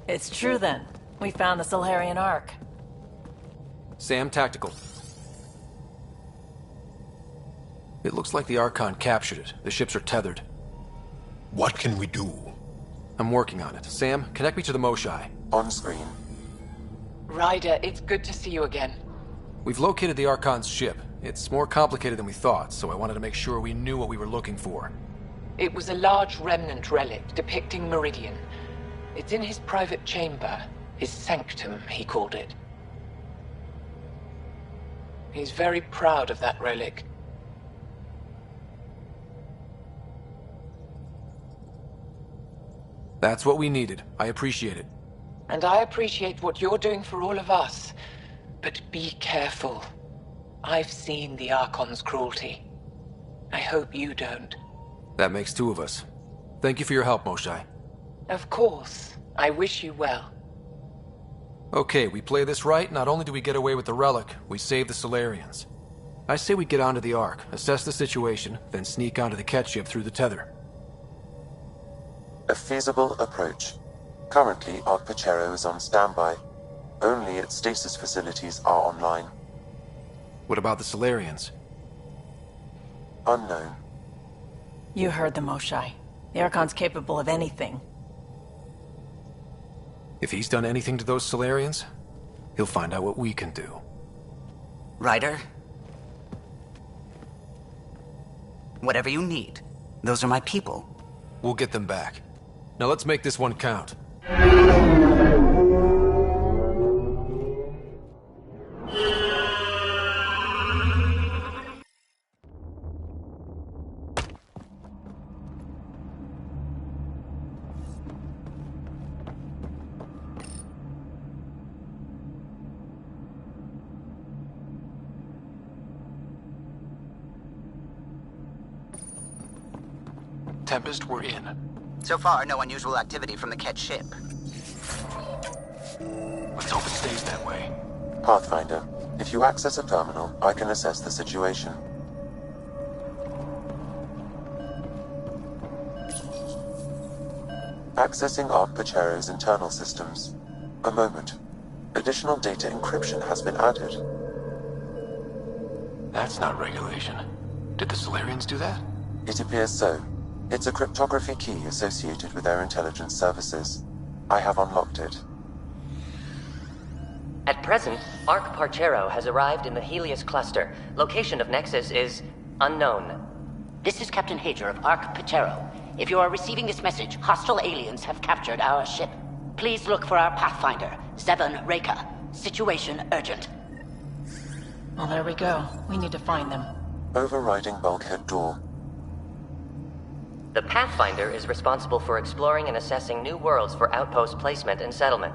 It's true then. We found the Solarian Ark. Sam, tactical. It looks like the Archon captured it. The ships are tethered. What can we do? I'm working on it. Sam, connect me to the Moshai. On screen. Ryder, it's good to see you again. We've located the Archon's ship. It's more complicated than we thought, so I wanted to make sure we knew what we were looking for. It was a large remnant relic depicting Meridian. It's in his private chamber. His sanctum, he called it. He's very proud of that relic. That's what we needed. I appreciate it. And I appreciate what you're doing for all of us. But be careful. I've seen the Archon's cruelty. I hope you don't. That makes two of us. Thank you for your help, Moshai. Of course. I wish you well. Okay, we play this right. Not only do we get away with the relic, we save the Solarians. I say we get onto the Ark, assess the situation, then sneak onto the Ket ship through the tether. A feasible approach. Currently, Ark Pachero is on standby. Only its stasis facilities are online. What about the Solarians? Unknown. You heard the Moshai. The Archon's capable of anything. If he's done anything to those Solarians, he'll find out what we can do. Ryder? Whatever you need. Those are my people. We'll get them back. Now let's make this one count. Tempest, we're in. So far, no unusual activity from the Ket ship. Let's hope it stays that way. Pathfinder, if you access a terminal, I can assess the situation. Accessing Ark Pachero's internal systems. A moment. Additional data encryption has been added. That's not regulation. Did the Solarians do that? It appears so. It's a cryptography key associated with their intelligence services. I have unlocked it. At present, Ark Parchero has arrived in the Helios cluster. Location of Nexus is unknown. This is Captain Hager of Ark Pachero. If you are receiving this message, hostile aliens have captured our ship. Please look for our Pathfinder, Zevon Reka. Situation urgent. Well, there we go. We need to find them. Overriding bulkhead door. The Pathfinder is responsible for exploring and assessing new worlds for outpost placement and settlement.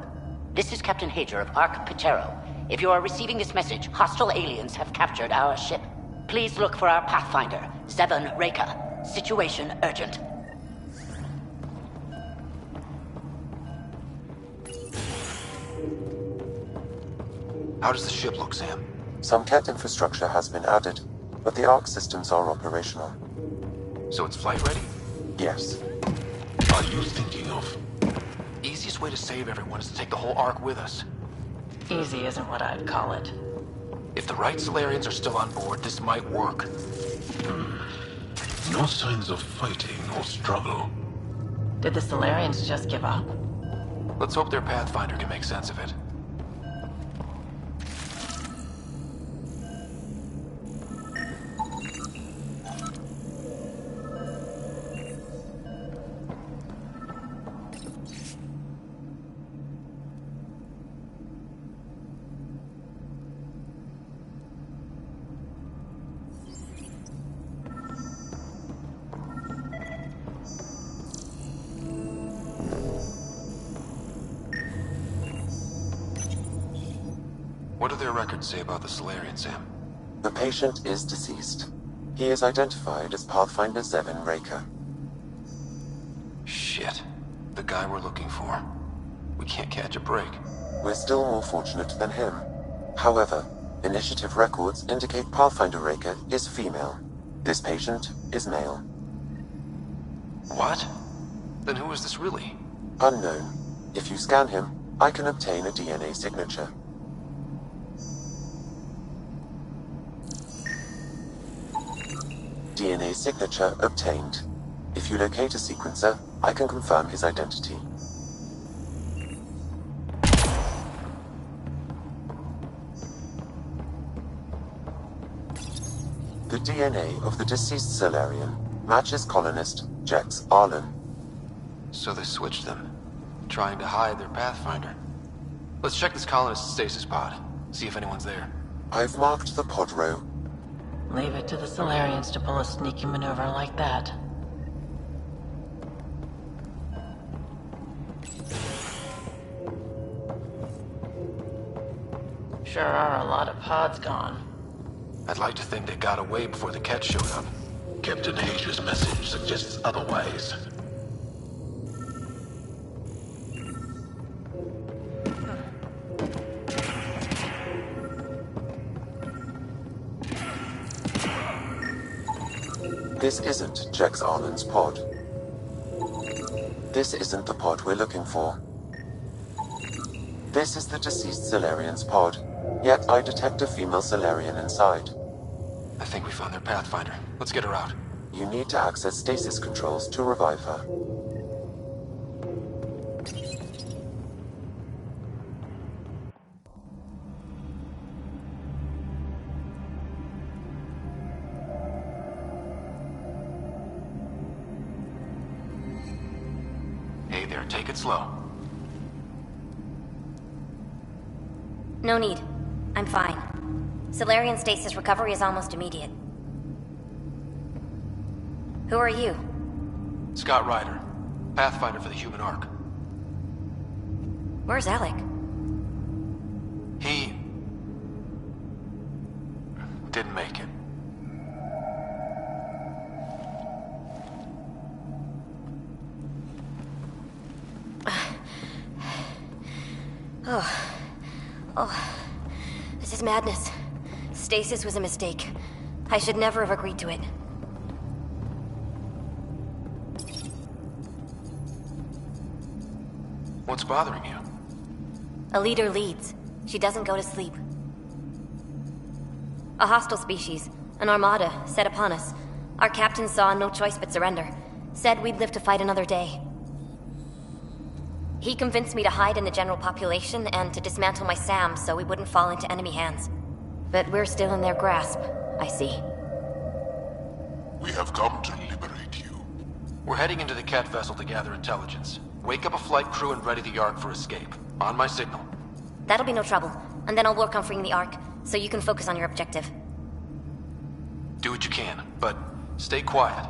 This is Captain Hager of Ark Pachero. If you are receiving this message, hostile aliens have captured our ship. Please look for our Pathfinder, Zevon Reka. Situation urgent. How does the ship look, Sam? Some Ket infrastructure has been added, but the Ark systems are operational. So it's flight ready? Yes. Are you thinking of? Easiest way to save everyone is to take the whole Ark with us. Easy isn't what I'd call it. If the right Solarians are still on board, this might work. No signs of fighting or struggle. Did the Solarians just give up? Let's hope their Pathfinder can make sense of it. What do their records say about the Solarian, Sam? The patient is deceased. He is identified as Pathfinder Zevon Reka. Shit. The guy we're looking for. We can't catch a break. We're still more fortunate than him. However, initiative records indicate Pathfinder Reka is female. This patient is male. What? Then who is this really? Unknown. If you scan him, I can obtain a DNA signature. DNA signature obtained. If you locate a sequencer, I can confirm his identity. The DNA of the deceased Solarian matches colonist Jex Arlen. So they switched them, trying to hide their Pathfinder. Let's check this colonist's stasis pod, see if anyone's there. I've marked the pod row. Leave it to the Solarians to pull a sneaky maneuver like that. Sure are a lot of pods gone. I'd like to think they got away before the Ket showed up. Captain Hager's message suggests otherwise. This isn't Jex Arlen's pod. This isn't the pod we're looking for. This is the deceased Solarian's pod, yet I detect a female Solarian inside. I think we found their Pathfinder. Let's get her out. You need to access stasis controls to revive her. Hey there, take it slow. No need. I'm fine. Solarian stasis recovery is almost immediate. Who are you? Scott Ryder, Pathfinder for the Human Ark. Where's Alec? He didn't make it. Oh, this is madness. Stasis was a mistake. I should never have agreed to it. What's bothering you? A leader leads. She doesn't go to sleep. A hostile species, an armada, set upon us. Our captain saw no choice but surrender. Said we'd live to fight another day. He convinced me to hide in the general population and to dismantle my SAM so we wouldn't fall into enemy hands. But we're still in their grasp, I see. We have come to liberate you. We're heading into the Ket vessel to gather intelligence. Wake up a flight crew and ready the Ark for escape. On my signal. That'll be no trouble, and then I'll work on freeing the Ark, so you can focus on your objective. Do what you can, but stay quiet.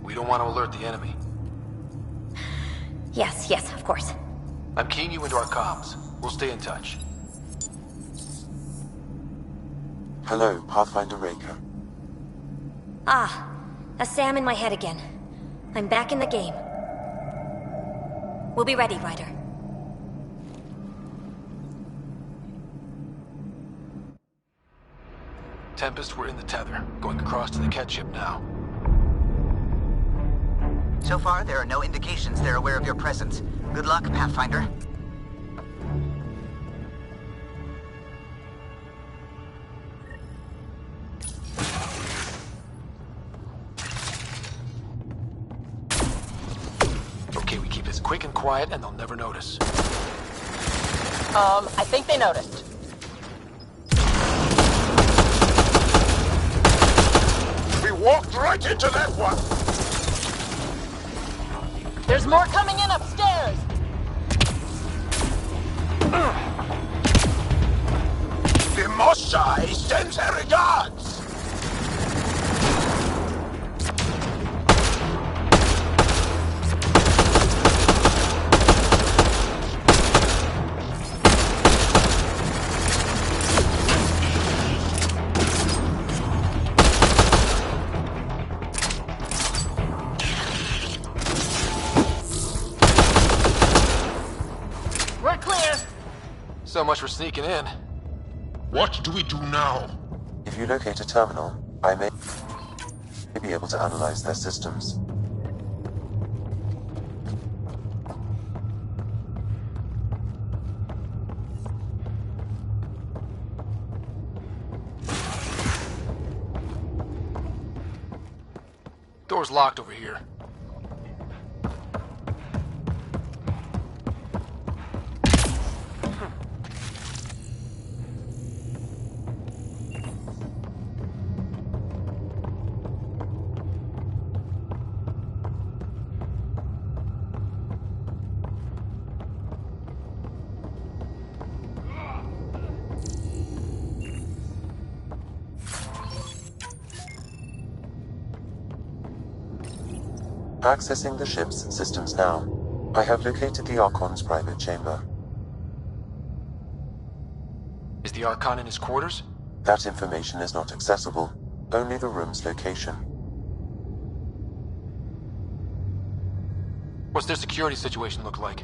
We don't want to alert the enemy. Yes, of course. I'm keying you into our comms. We'll stay in touch. Hello, Pathfinder Raker. Ah, a SAM in my head again. I'm back in the game. We'll be ready, Ryder. Tempest, we're in the tether. Going across to the Ket ship now. So far, there are no indications they're aware of your presence. Good luck, Pathfinder. Okay, we keep this quick and quiet and they'll never notice. I think they noticed. We walked right into that one! There's more coming in upstairs! The Moshai sends her regards! We're clear! So much for sneaking in. What do we do now? If you locate a terminal, I may be able to analyze their systems. Door's locked over here. Accessing the ship's systems now. I have located the Archon's private chamber. Is the Archon in his quarters? That information is not accessible, only the room's location. What's their security situation look like?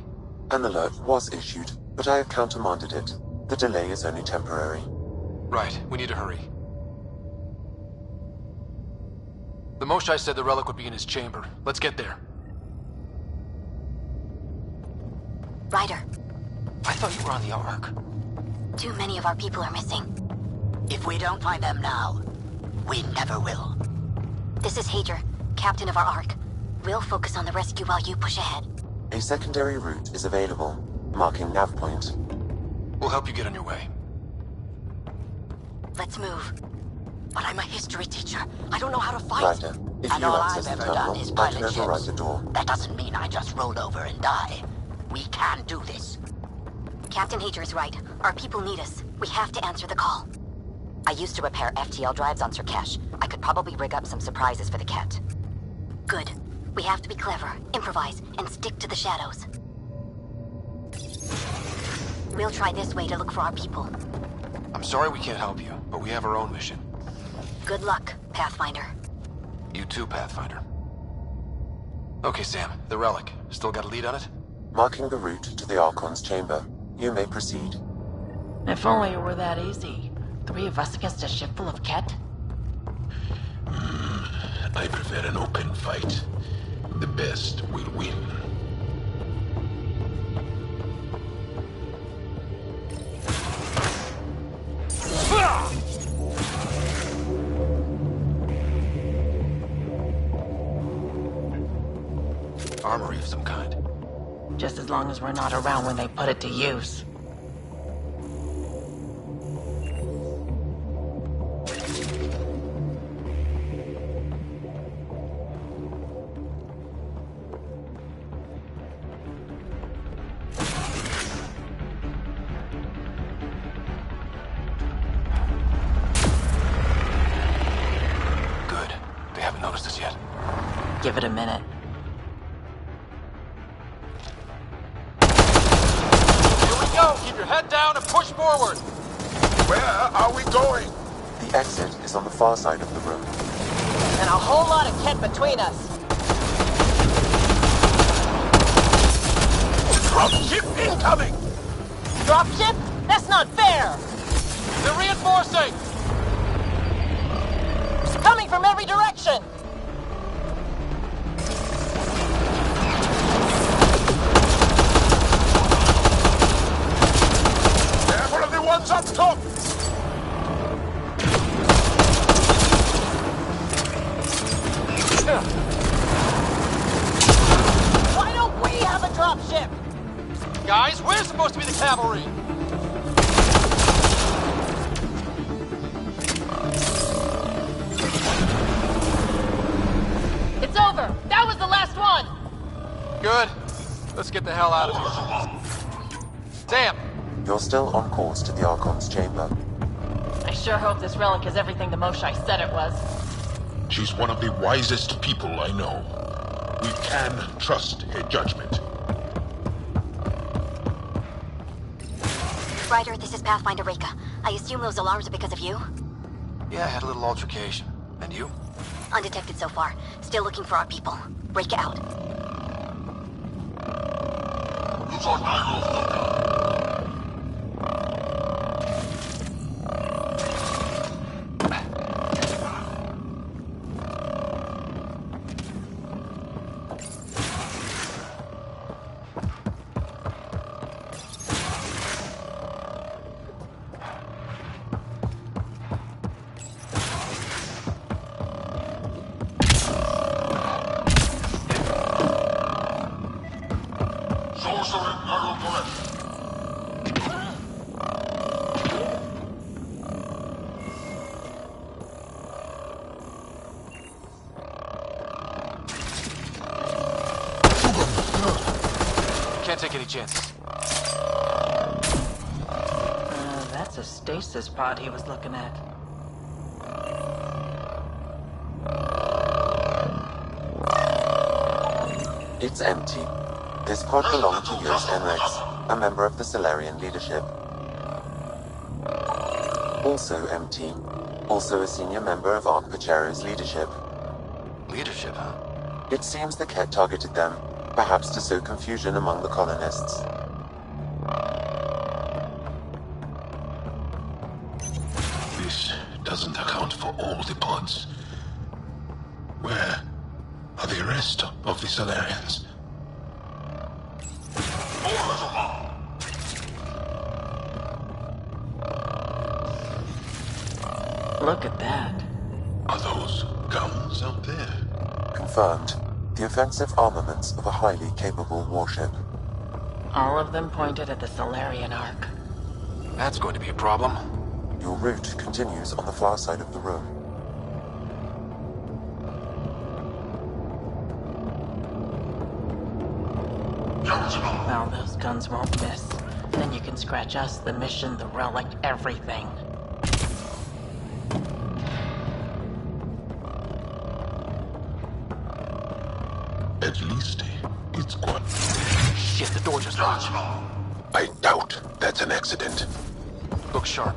An alert was issued, but I have countermanded it. The delay is only temporary. Right, we need to hurry. The Moshai said the relic would be in his chamber. Let's get there. Ryder, I thought you were on the Ark. too many of our people are missing. If we don't find them now, we never will. This is Hager, captain of our Ark. We'll focus on the rescue while you push ahead. A secondary route is available, marking nav point. We'll help you get on your way. Let's move. But I'm a history teacher. I don't know how to fight. Ryder, if And you all access I've the ever done is terminal, I can pilot override ships. the door. That doesn't mean I just roll over and die. We can do this. Captain Hager is right. Our people need us. We have to answer the call. I used to repair FTL drives on Sirkesh. I could probably rig up some surprises for the Ket. Good. We have to be clever, improvise, and stick to the shadows. We'll try this way to look for our people. I'm sorry we can't help you, but we have our own mission. Good luck, Pathfinder. You too, Pathfinder. Okay, Sam, the relic. Still got a lead on it? Marking the route to the Archon's chamber. You may proceed. If only it were that easy. 3 of us against a ship full of Ket? I prefer an open fight. The best will win. Armory of some kind. Just as long as we're not around when they put it to use. Good. They haven't noticed us yet. Give it a minute. Here we go! Keep your head down and push forward! Where are we going? The exit is on the far side of the room. And a whole lot of Ket between us. Dropship incoming! Dropship? That's not fair! They're reinforcing! Coming from every direction! Careful of the ones up top! Why don't we have a dropship? Guys, we're supposed to be the cavalry! It's over! That was the last one! Good. Let's get the hell out of here. Sam! You're still on course to the Archon's chamber. I sure hope this relic is everything the Moshai said it was. She's one of the wisest people I know. We can trust her judgment. Ryder, this is Pathfinder Reka. I assume those alarms are because of you? Yeah, I had a little altercation. And you? Undetected so far. Still looking for our people. Reka out. Can't take any chances. That's a stasis pod he was looking at. It's empty. This pod belonged to Yos Enrex, a member of the Solarian leadership. Also empty. Also a senior member of Ark Pachero's leadership. Leadership, huh? It seems the Ket targeted them, perhaps to sow confusion among the colonists. This doesn't account for all the pods. Where are the rest of the Solarians? Look at that. Are those guns out there? Confirmed. The offensive armaments of a highly capable warship. All of them pointed at the Solarian Ark. That's going to be a problem. Your route continues on the far side of the room. Well, those guns won't miss. Then you can scratch us, the mission, the relic, everything. At least it's quite... Shit, the door just locked. I doubt that's an accident. Look sharp.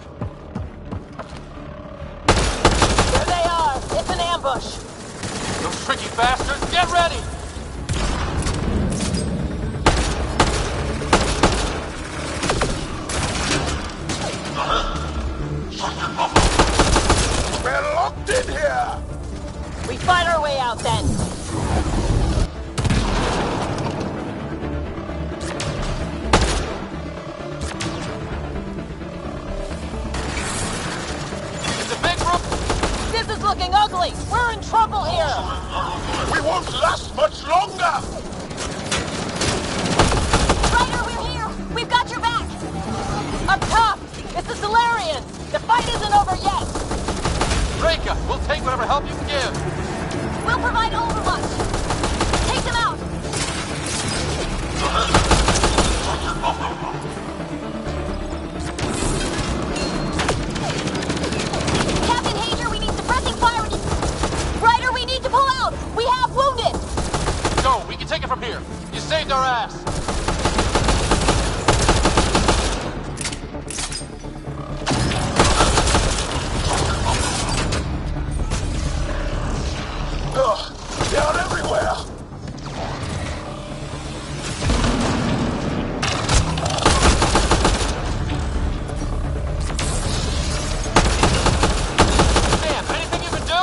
There they are! It's an ambush! Those tricky bastards, get ready! We're locked in here! We fight our way out then! It's a big room! This is looking ugly! We're in trouble here! We won't last much longer! Ryder, we're here! We've got your back! Up top! It's the Solarians! The fight isn't over yet! Reka, we'll take whatever help you can give! We'll provide overwatch! Take them out! Captain Hager, we need suppressing fire! Ryder, we need to pull out! We have wounded! Go, we can take it from here. You saved our ass! They're everywhere! Sam, anything you can do?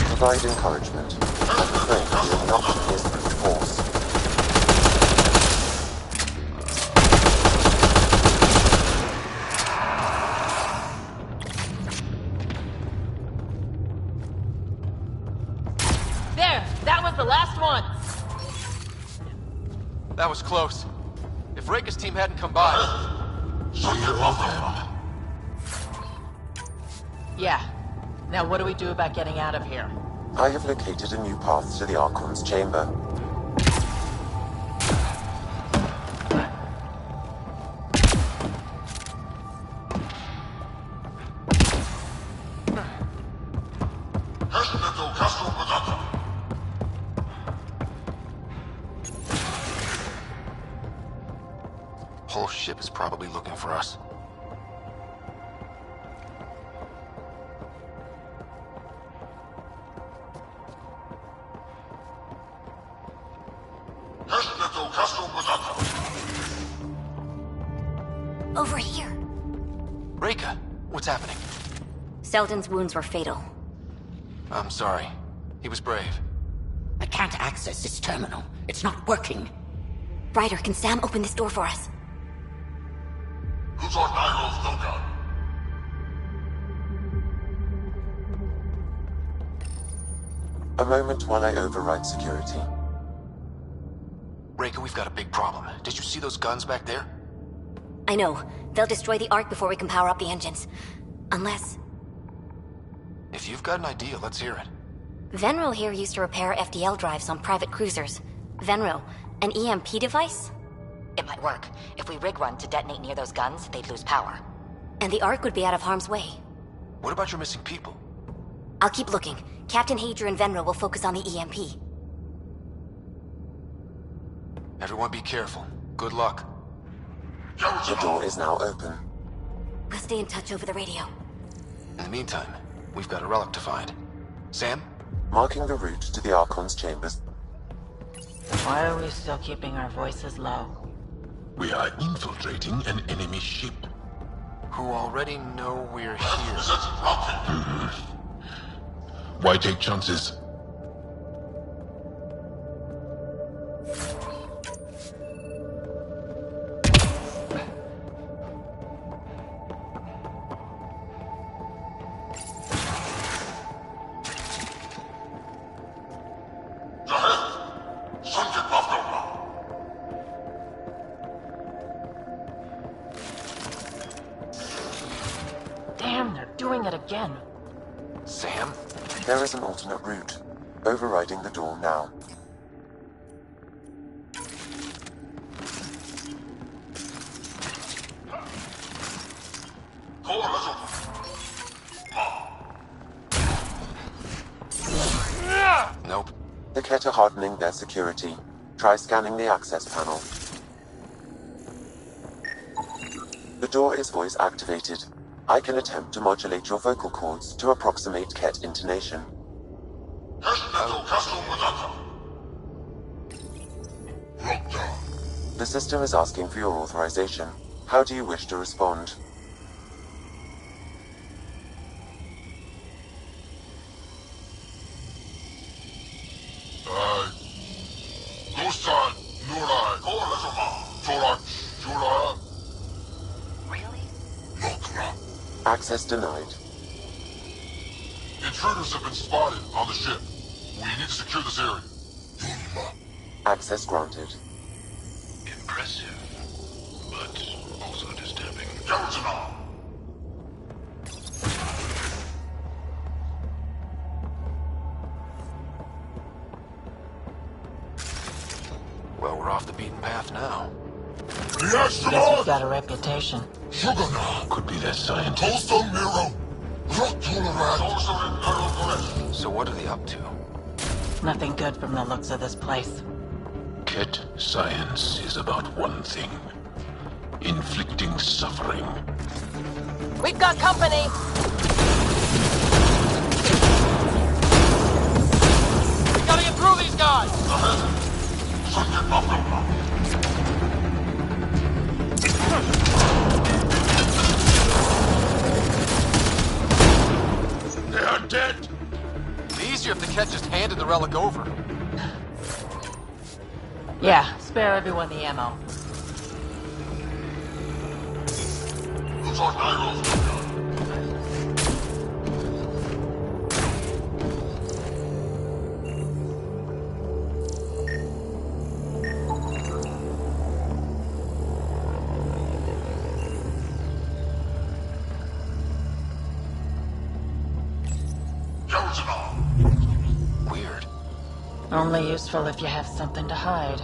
Provide encouragement. I'm afraid we are not his brute force. There! That was the last one! That was close. If Reka's team hadn't come by... Yeah. Now what do we do about getting out of here? I have located a new path to the Archon's chamber. Whole ship is probably looking for us. Over here. Reka, what's happening? Selden's wounds were fatal. I'm sorry. He was brave. I can't access this terminal. It's not working. Ryder, can Sam open this door for us? A moment while I override security. Reka, we've got a big problem. Did you see those guns back there? I know. They'll destroy the Ark before we can power up the engines. Unless... If you've got an idea, let's hear it. Venro here used to repair FDL drives on private cruisers. Venro, an EMP device? It might work. If we rig one to detonate near those guns, they'd lose power. And the Ark would be out of harm's way. What about your missing people? I'll keep looking. Captain Hadra and Venra will focus on the EMP. Everyone be careful. Good luck. The door is now open. We'll stay in touch over the radio. In the meantime, we've got a relic to find. Sam? Marking the route to the Archon's chambers. Why are we still keeping our voices low? We are infiltrating an enemy ship. Who already know we're here. Why take chances? Damn, they're doing it again. Sam? There is an alternate route. Overriding the door now. Nope. The Ket are hardening their security. Try scanning the access panel. The door is voice activated. I can attempt to modulate your vocal cords to approximate Ket intonation. The system is asking for your authorization. How do you wish to respond? Access denied. Intruders have been spotted on the ship. We need to secure this area. Access granted. Impressive, but also disturbing. Well, we're off the beaten path now. Guess you've got a reputation. Could be that scientist. So what are they up to? Nothing good from the looks of this place. Ket science is about one thing. Inflicting suffering. We've got company! We gotta get through these guys! They are dead! It'd be easier if the Ket just handed the relic over. Yeah, spare everyone the ammo. Weird. Only useful if you have something to hide.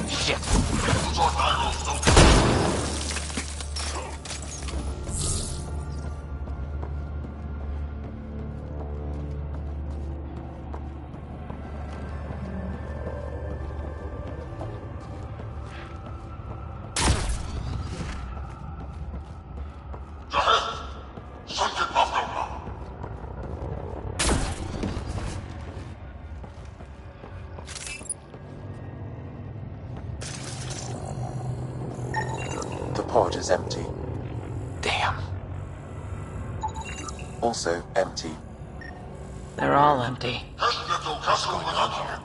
Shit. The pod is empty. Damn. Also empty. They're all empty. What's going on here?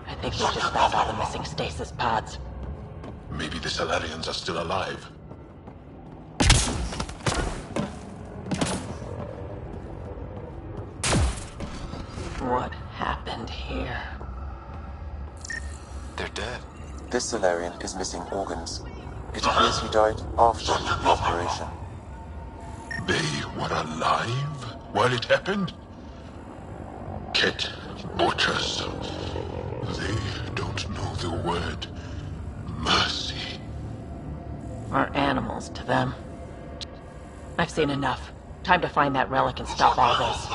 I think we just found all the missing stasis pods. Maybe the Salarians are still alive. What happened here? They're dead. This Solarian is missing organs. It appears he died after the operation. They were alive while it happened? Ket butchers. They don't know the word mercy. We're animals to them. I've seen enough. Time to find that relic and stop all this.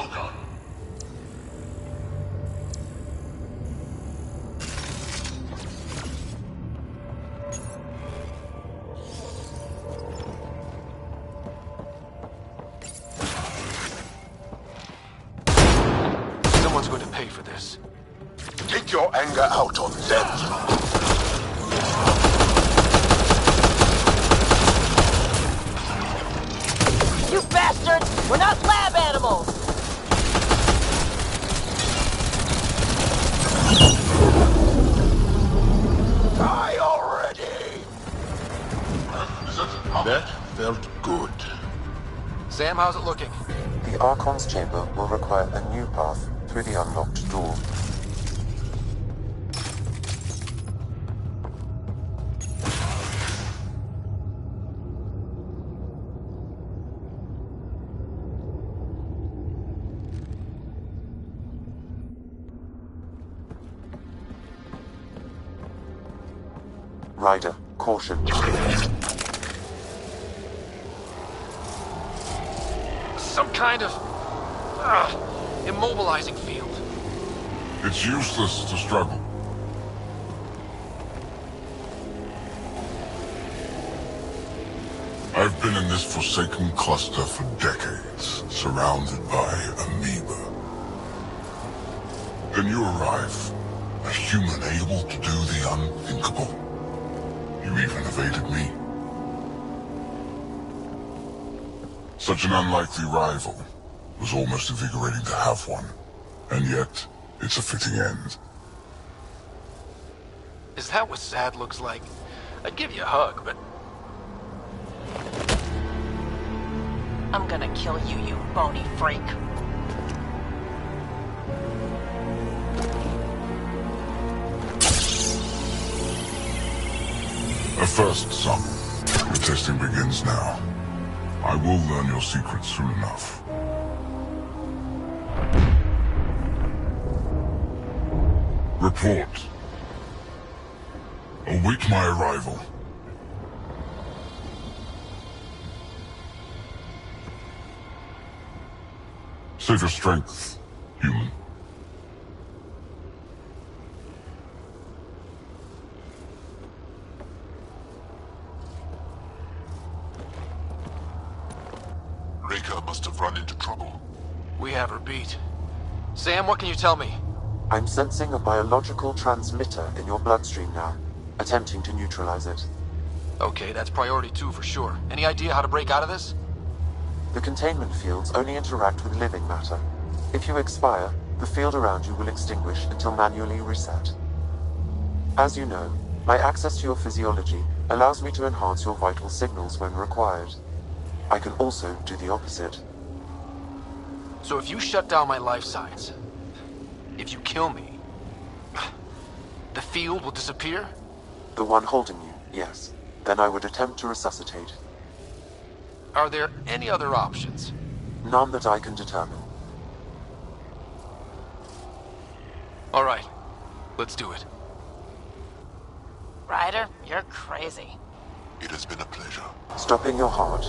Someone's going to pay for this. Take your anger out on them. You bastards! We're not lab animals! Die already! That felt good. Sam, how's it looking? The Archon's chamber will require a new path through the unlocked door. Ryder, caution. Some kind of immobilizing field. It's useless to struggle. I've been in this forsaken cluster for decades, surrounded by amoeba. Then you arrive, a human able to do the unthinkable. You even evaded me. Such an unlikely rival. Was almost invigorating to have one. And yet, it's a fitting end. Is that what sad looks like? I'd give you a hug, but... I'm gonna kill you, you bony freak. A first, son. Your testing begins now. I will learn your secrets soon enough. Report. Await my arrival. Save your strength, human. Reka must have run into trouble. we have her beat. Sam, what can you tell me? I'm sensing a biological transmitter in your bloodstream now, attempting to neutralize it. Okay, that's priority 2 for sure. Any idea how to break out of this? The containment fields only interact with living matter. If you expire, the field around you will extinguish until manually reset. As you know, my access to your physiology allows me to enhance your vital signals when required. I can also do the opposite. So if you shut down my life signs, if you kill me, the field will disappear? The one holding you, yes. Then I would attempt to resuscitate. Are there any other options? None that I can determine. All right, let's do it. Ryder, you're crazy. It has been a pleasure. Stopping your heart.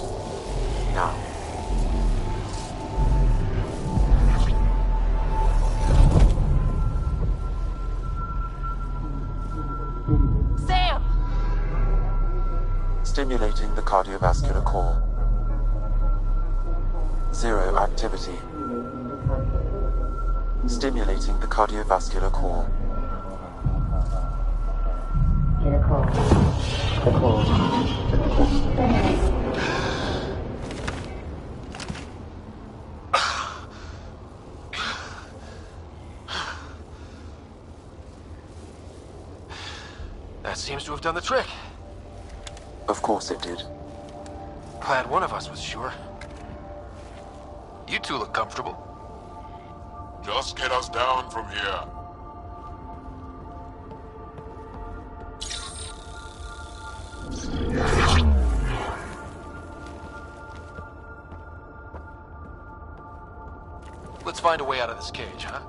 Now. Sam! Stimulating the cardiovascular core. 0 activity. Stimulating the cardiovascular core. That seems to have done the trick. Of course it did. Glad one of us was sure. You two look comfortable. Just get us down from here. Let's find a way out of this cage, huh?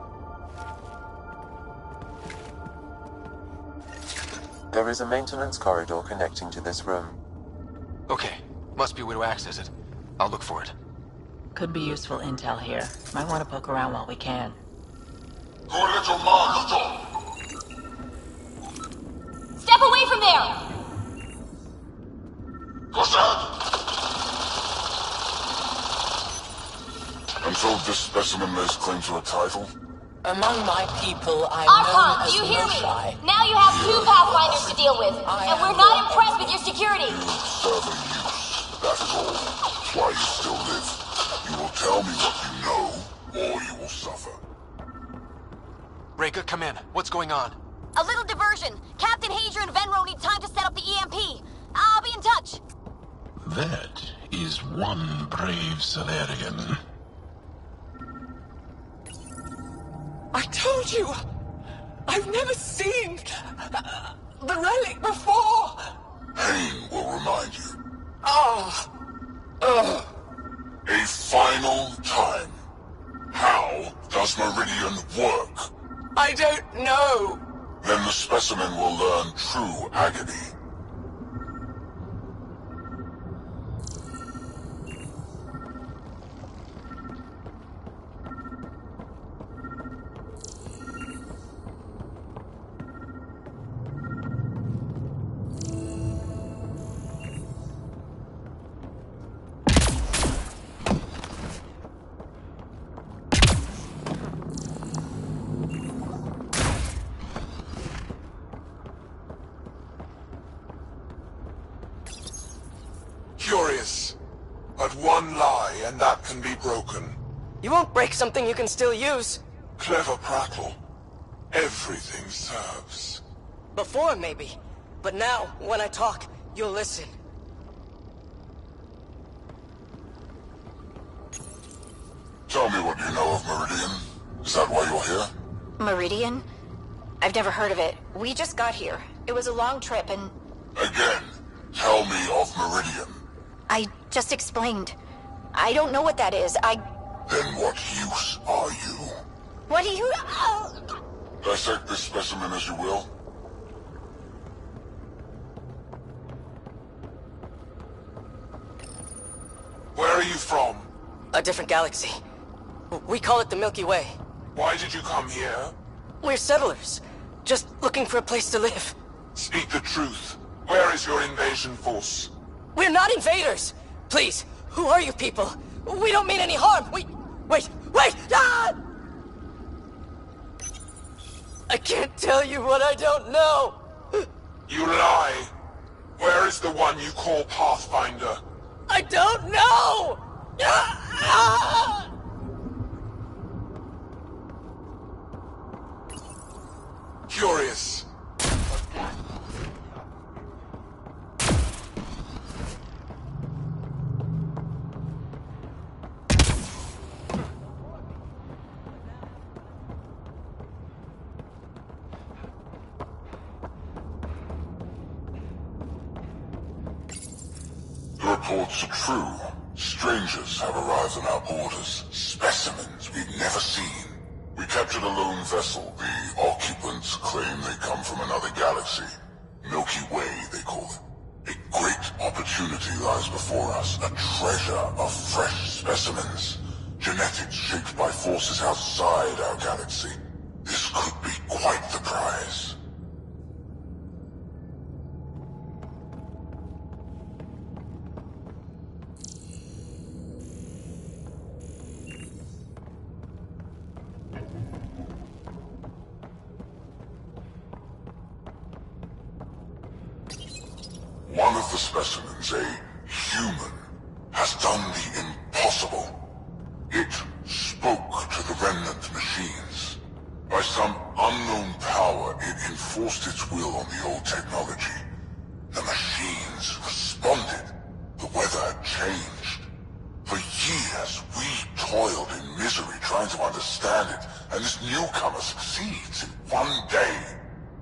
There is a maintenance corridor connecting to this room. Okay, must be a way to access it. I'll look for it. Could be useful intel here. Might want to poke around while we can. Go little Margaret. Step away from there! What's that? And so this specimen lays claim to a title? Among my people, I'm Archon, known as do you hear me? Moshae. Now you have 2 Pathfinders to deal with, and we're not impressed with your security. Serve a use. That is all. That's why you still live. You will tell me what you know, or you will suffer. Reika, come in. What's going on? A little diversion. Captain Hadrian and Venro need time to set up the EMP. I'll be in touch. That is one brave Solarian. I told you! I've never seen the relic before! Pain will remind you. A final time. How does Meridian work? I don't know! Then the specimen will learn true agony. Curious. But one lie, and that can be broken. You won't break something you can still use. Clever prattle. Everything serves. Before, maybe. But now, when I talk, you'll listen. Tell me what you know of Meridian. Is that why you're here? Meridian? I've never heard of it. We just got here. It was a long trip and... Again, tell me of Meridian. I just explained. I don't know what that is. Then what use are you? What do you... Dissect this specimen as you will. Where are you from? A different galaxy. We call it the Milky Way. Why did you come here? We're settlers. Just looking for a place to live. Speak the truth. Where is your invasion force? We're not invaders! Please, who are you people? We don't mean any harm! Wait! Ah! I can't tell you what I don't know! You lie. Where is the one you call Pathfinder? I don't know! Ah! Curious. The reports are true. Strangers have arrived on our borders. Specimens we've never seen. We captured a lone vessel. The occupants claim they come from another galaxy. Milky Way, they call it. A great opportunity lies before us. A treasure of fresh specimens. Genetics shaped by forces outside our galaxy. This could be quite the prize. One of the specimens, a human, has done the impossible. It spoke to the remnant machines. By some unknown power, it enforced its will on the old technology. The machines respected changed. For years, we toiled in misery trying to understand it, and this newcomer succeeds in one day.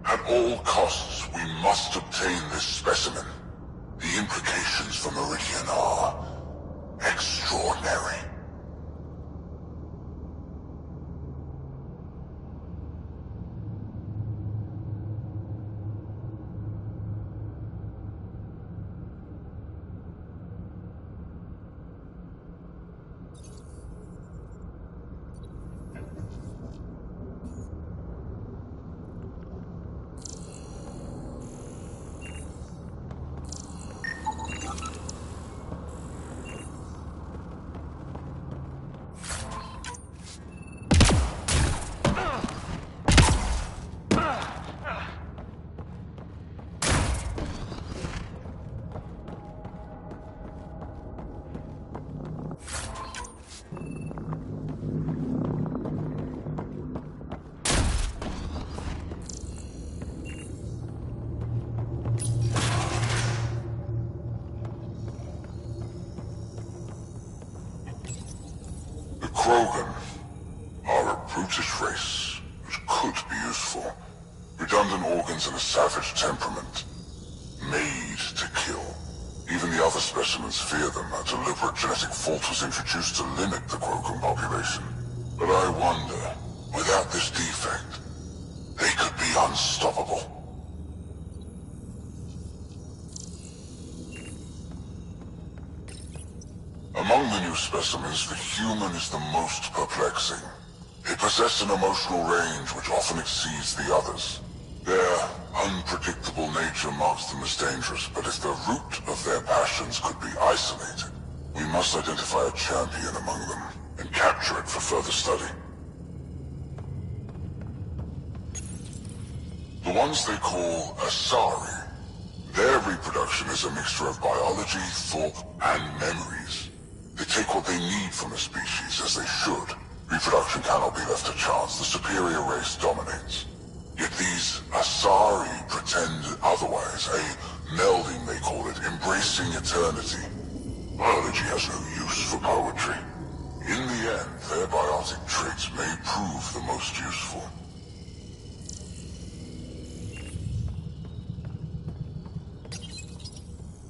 At all costs, we must obtain this specimen. The implications for Meridian are extraordinary. Krogan are a brutish race, which could be useful. Redundant organs and a savage temperament. Made to kill. Even the other specimens fear them. A deliberate genetic fault was introduced to limit the Krogan population. But I wonder, without this defect, they could be unstoppable. Among the new specimens, the human is the most perplexing. They possess an emotional range which often exceeds the others. Their unpredictable nature marks them as dangerous, but if the root of their passions could be isolated, we must identify a champion among them and capture it for further study. The ones they call Asari, their reproduction is a mixture of biology, thought, and memories. They take what they need from a species, as they should. Reproduction cannot be left to chance. The superior race dominates. Yet these Asari pretend otherwise. A melding, they call it, embracing eternity. Biology has no use for poetry. In the end, their biotic traits may prove the most useful.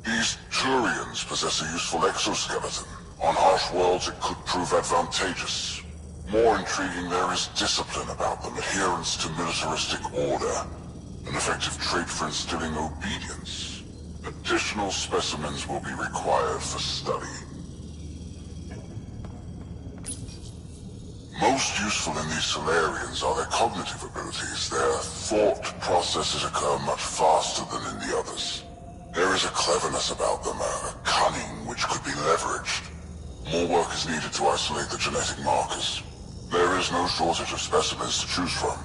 These Turians possess a useful exoskeleton. On harsh worlds, it could prove advantageous. More intriguing, there is discipline about them, adherence to militaristic order, an effective trait for instilling obedience. Additional specimens will be required for study. Most useful in these Solarians are their cognitive abilities. Their thought processes occur much faster than in the others. There is a cleverness about them, a cunning which could be leveraged. More work is needed to isolate the genetic markers. There is no shortage of specimens to choose from.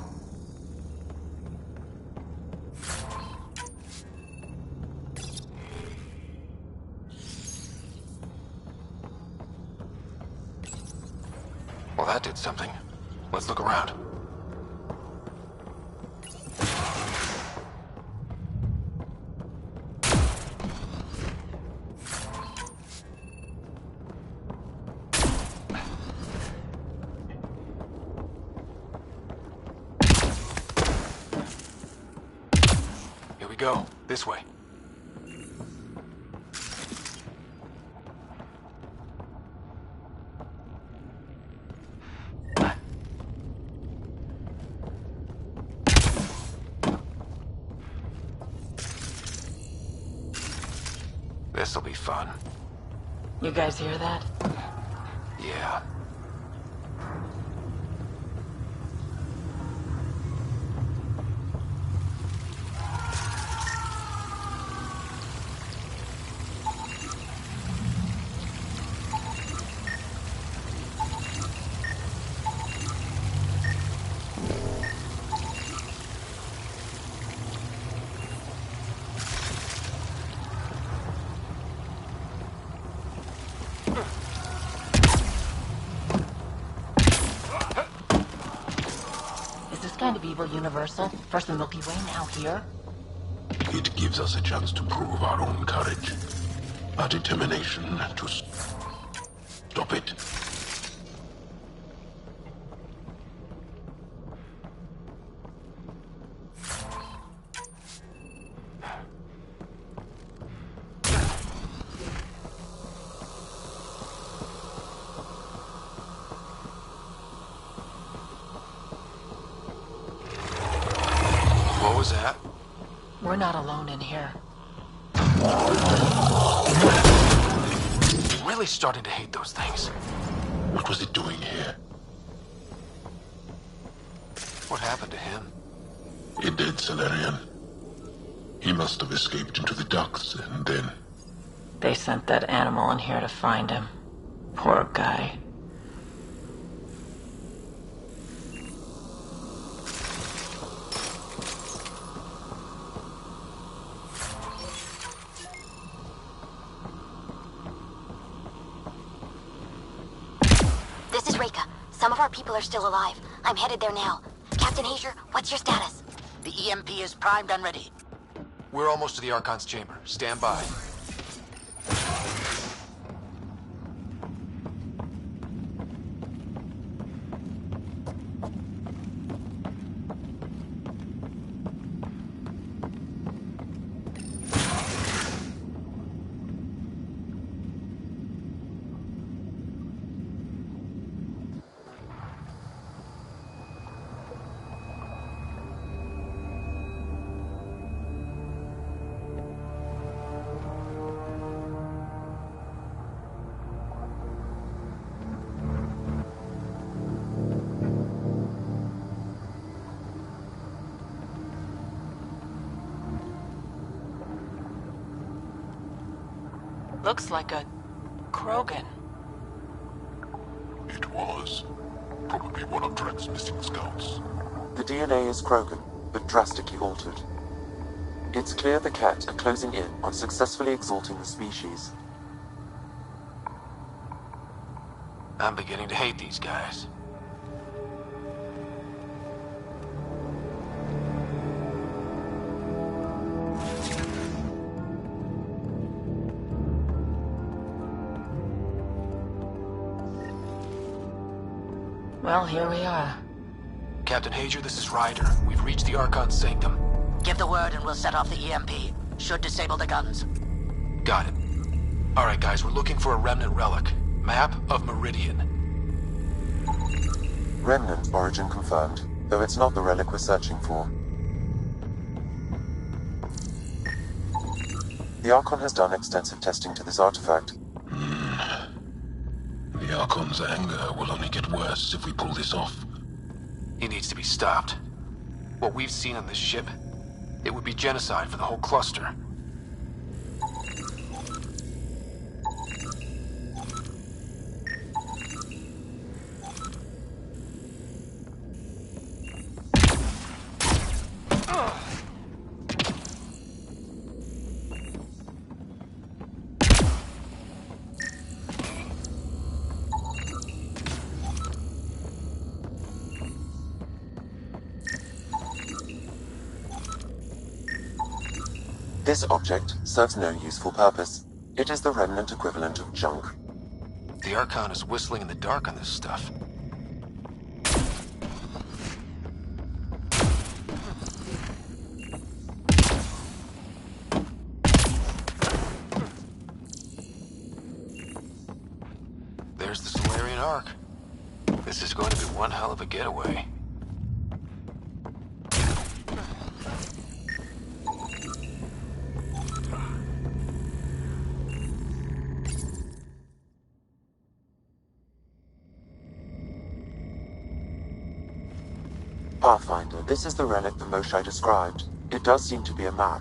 Well, that did something. Let's look around. Here we go. This way. This'll be fun. You guys hear that? Yeah. Kind of evil universal. First the Milky Way, now here. It gives us a chance to prove our own courage. Our determination to stop it. What was that? We're not alone in here. Really starting to hate those things. What was it doing here? What happened to him? A dead Solarian. He must have escaped into the ducts and then... They sent that animal in here to find him. Poor guy. This is Reka. Some of our people are still alive. I'm headed there now. Captain Hager, what's your status? The EMP is primed and ready. We're almost to the Archon's chamber. Stand by. Looks like a Krogan. It was. Probably one of Drek's missing scouts. The DNA is Krogan, but drastically altered. It's clear the Ket are closing in on successfully exalting the species. I'm beginning to hate these guys. Well, here we are. Captain Hager, this is Ryder. We've reached the Archon's sanctum. Give the word and we'll set off the EMP. Should disable the guns. Got it. All right, guys, we're looking for a remnant relic. Map of Meridian. Remnant origin confirmed, though it's not the relic we're searching for. The Archon has done extensive testing to this artifact. The Archon's anger will only get worse if we pull this off. He needs to be stopped. What we've seen on this ship, it would be genocide for the whole cluster. This object serves no useful purpose. It is the remnant equivalent of junk. The Archon is whistling in the dark on this stuff. There's the Solarian Ark. This is going to be one hell of a getaway. Pathfinder, this is the relic that Moshai described. It does seem to be a map.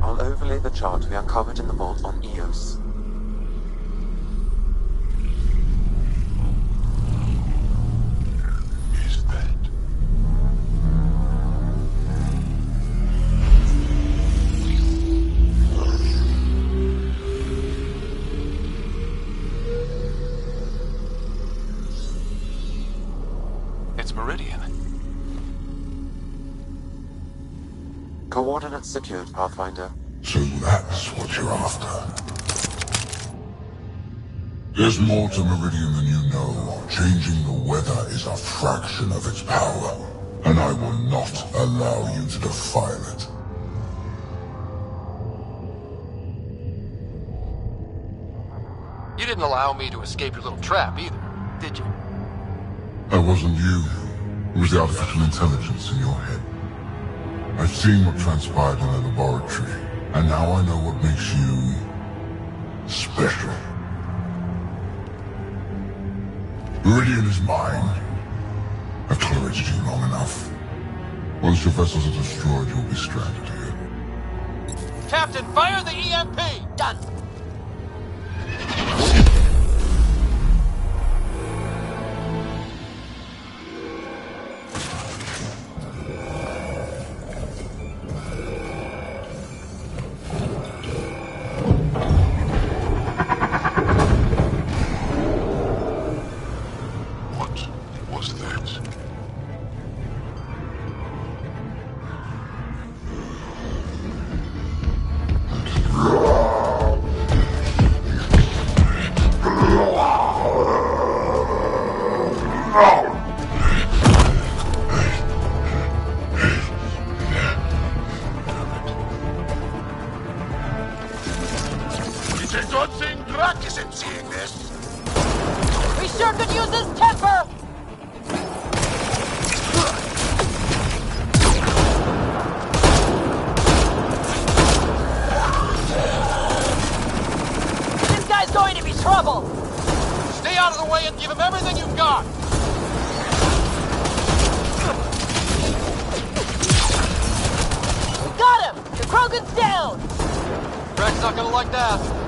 I'll overlay the chart we uncovered in the vault on Eos. Is that... Coordinates secured, Pathfinder. So that's what you're after. There's more to Meridian than you know. Changing the weather is a fraction of its power, and I will not allow you to defile it. You didn't allow me to escape your little trap either, did you? That wasn't you. It was the artificial intelligence in your head. I've seen what transpired in the laboratory, and now I know what makes you special. Meridian is mine. I've tolerated you long enough. Once your vessels are destroyed, you'll be stranded here. Captain, fire the EMP! Done. We sure could use his temper! This guy's going to be trouble! Stay out of the way and give him everything you've got! We got him! The Krogan's down! Drax's not gonna like that.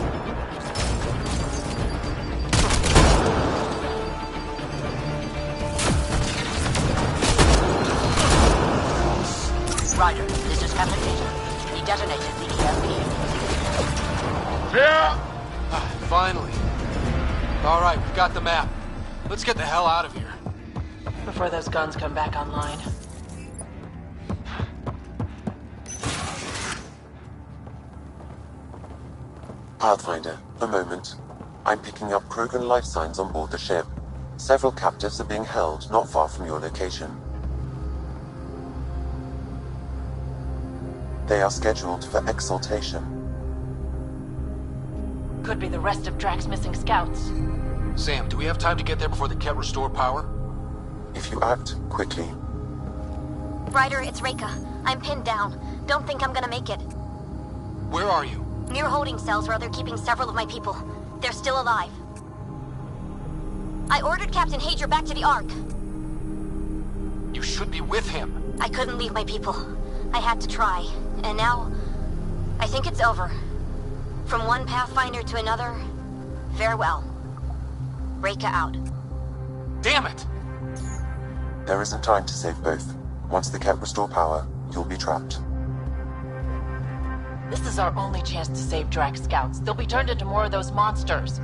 Ryder, this is Captain Hager. He detonated the EMP. Yeah! Finally. All right, we've got the map. Let's get the hell out of here. Before those guns come back online. Pathfinder, a moment. I'm picking up Krogan life signs on board the ship. Several captives are being held not far from your location. They are scheduled for exaltation. Could be the rest of Drax's missing scouts. Sam, do we have time to get there before the Ket restore power? If you act quickly. Ryder, it's Reika. I'm pinned down. Don't think I'm gonna make it. Where are you? Near holding cells where they're keeping several of my people. They're still alive. I ordered Captain Hager back to the Ark. You should be with him. I couldn't leave my people. I had to try. And now, I think it's over. From one Pathfinder to another, farewell. Reika out. Damn it! There isn't time to save both. Once the Ket restore power, you'll be trapped. This is our only chance to save Drax scouts. They'll be turned into more of those monsters.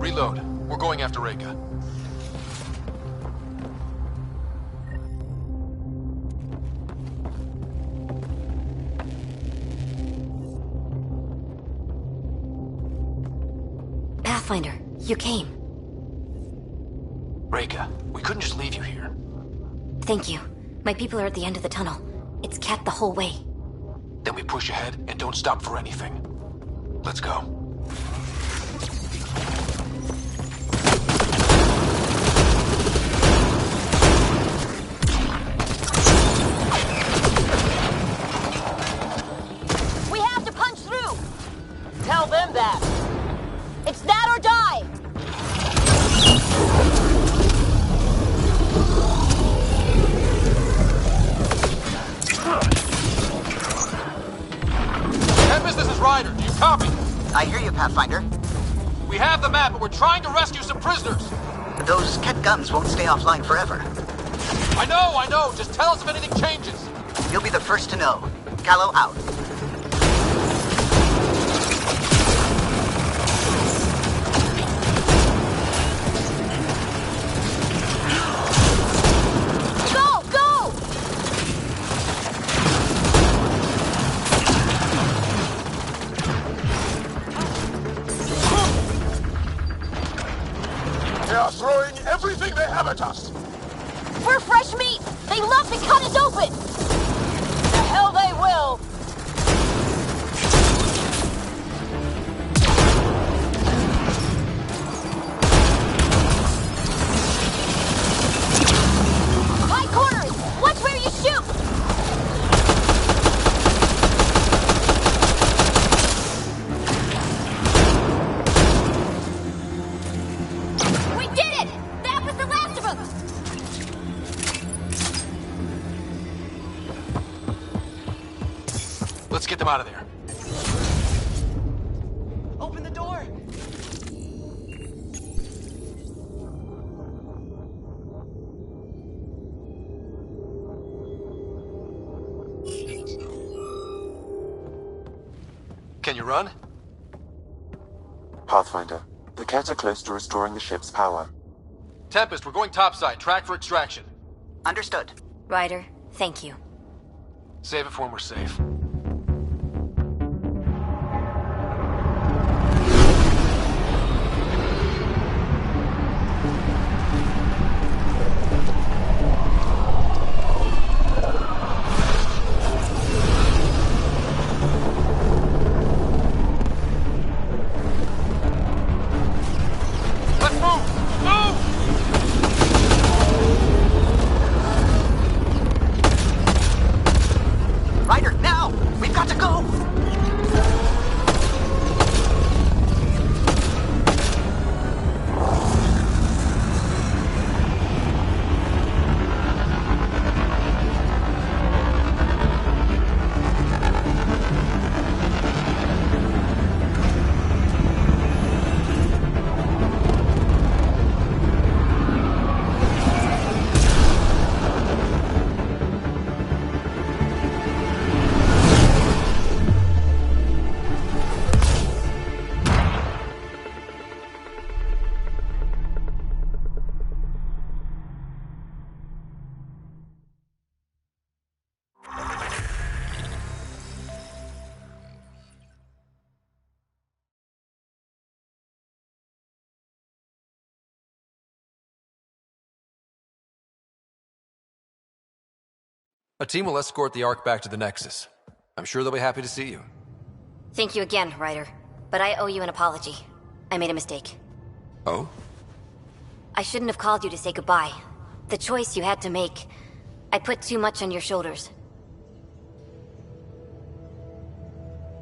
Reload. We're going after Reika. Pathfinder, you came. Reka, we couldn't just leave you here. Thank you. My people are at the end of the tunnel. It's kept the whole way. Then we push ahead and don't stop for anything. Let's go. We have to punch through! Tell them that. It's that or die! Tempest, this is Ryder. Do you copy? I hear you, Pathfinder. We have the map, but we're trying to rescue some prisoners. Those Ket guns won't stay offline forever. I know. Just tell us if anything changes. You'll be the first to know. Callow out. Go! Go! They are throwing everything they have at us. We're fresh meat! They love to cut us open! The hell they will! High corners! Watch where you shoot! We did it! That was the last of them! Let's get them out of there. Open the door! Can you run? Pathfinder, the Ket are close to restoring the ship's power. Tempest, we're going topside. Track for extraction. Understood. Ryder, thank you. Save it for when we're safe. Let's move! Move! Ryder, now! We've got to go! A team will escort the Ark back to the Nexus. I'm sure they'll be happy to see you. Thank you again, Ryder. But I owe you an apology. I made a mistake. Oh? I shouldn't have called you to say goodbye. The choice you had to make. I put too much on your shoulders.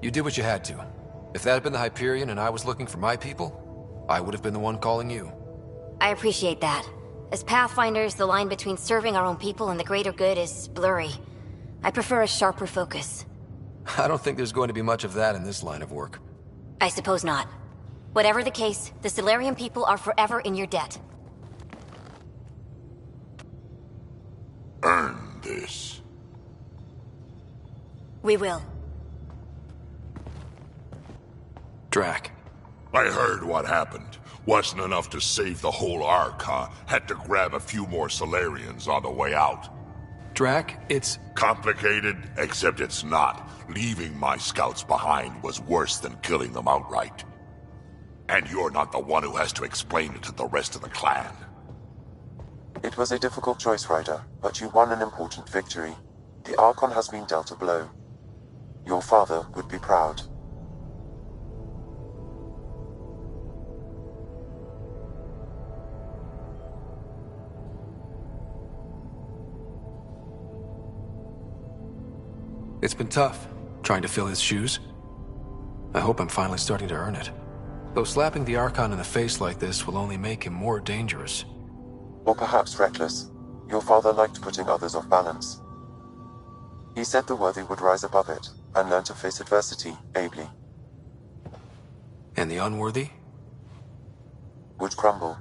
You did what you had to. If that had been the Hyperion and I was looking for my people, I would have been the one calling you. I appreciate that. As Pathfinders, the line between serving our own people and the greater good is blurry. I prefer a sharper focus. I don't think there's going to be much of that in this line of work. I suppose not. Whatever the case, the Solarian people are forever in your debt. Earn this. We will. Drac. I heard what happened. Wasn't enough to save the whole Ark, huh? Had to grab a few more Solarians on the way out. Drac, it's... Complicated, except it's not. Leaving my scouts behind was worse than killing them outright. And you're not the one who has to explain it to the rest of the clan. It was a difficult choice, Ryder, but you won an important victory. The Archon has been dealt a blow. Your father would be proud. It's been tough, trying to fill his shoes. I hope I'm finally starting to earn it. Though slapping the Archon in the face like this will only make him more dangerous. Or perhaps reckless. Your father liked putting others off balance. He said the worthy would rise above it, and learn to face adversity ably. And the unworthy? Would crumble.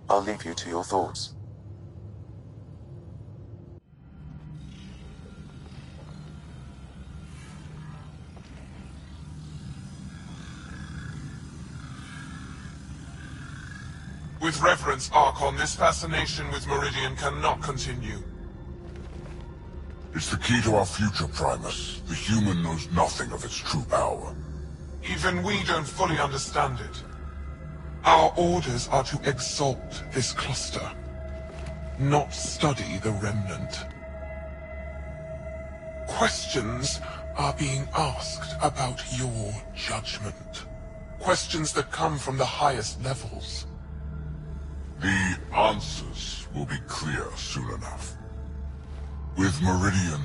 I'll leave you to your thoughts. With reverence, Archon, this fascination with Meridian cannot continue. It's the key to our future, Primus. The human knows nothing of its true power. Even we don't fully understand it. Our orders are to exalt this cluster, not study the remnant. Questions are being asked about your judgment. Questions that come from the highest levels. The answers will be clear soon enough. With Meridian,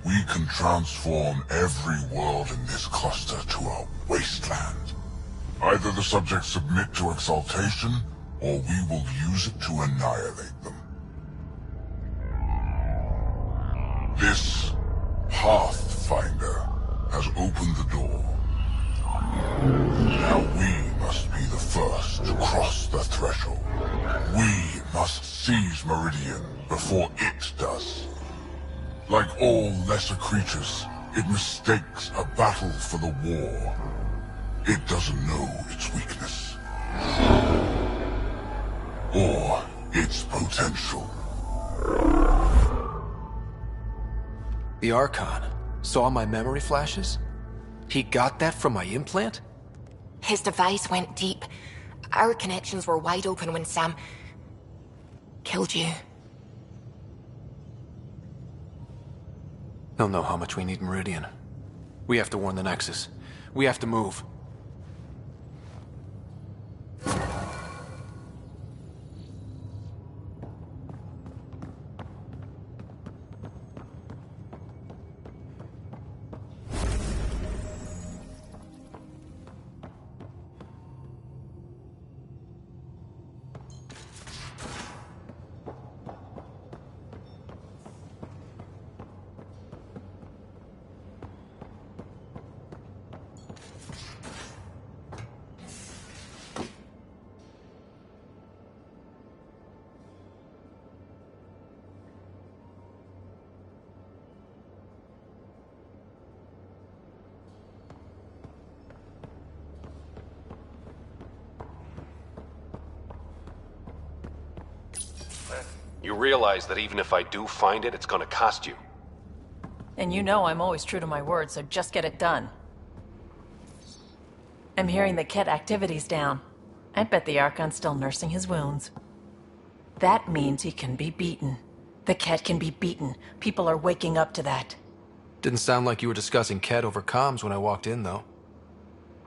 we can transform every world in this cluster to a wasteland. Either the subjects submit to exaltation, or we will use it to annihilate them. This Pathfinder has opened the door. Now we must be the first to cross the threshold. We must seize Meridian before it does. Like all lesser creatures, it mistakes a battle for the war. It doesn't know its weakness. Or its potential. The Archon saw my memory flashes? He got that from my implant? His device went deep. Our connections were wide open when Sam killed you. He'll know how much we need Meridian. We have to warn the Nexus. We have to move. You realize that even if I do find it, it's gonna cost you. And you know I'm always true to my word, so just get it done. I'm hearing the Ket activity's down. I bet the Archon's still nursing his wounds. That means he can be beaten. The Ket can be beaten. People are waking up to that. Didn't sound like you were discussing Ket over comms when I walked in, though.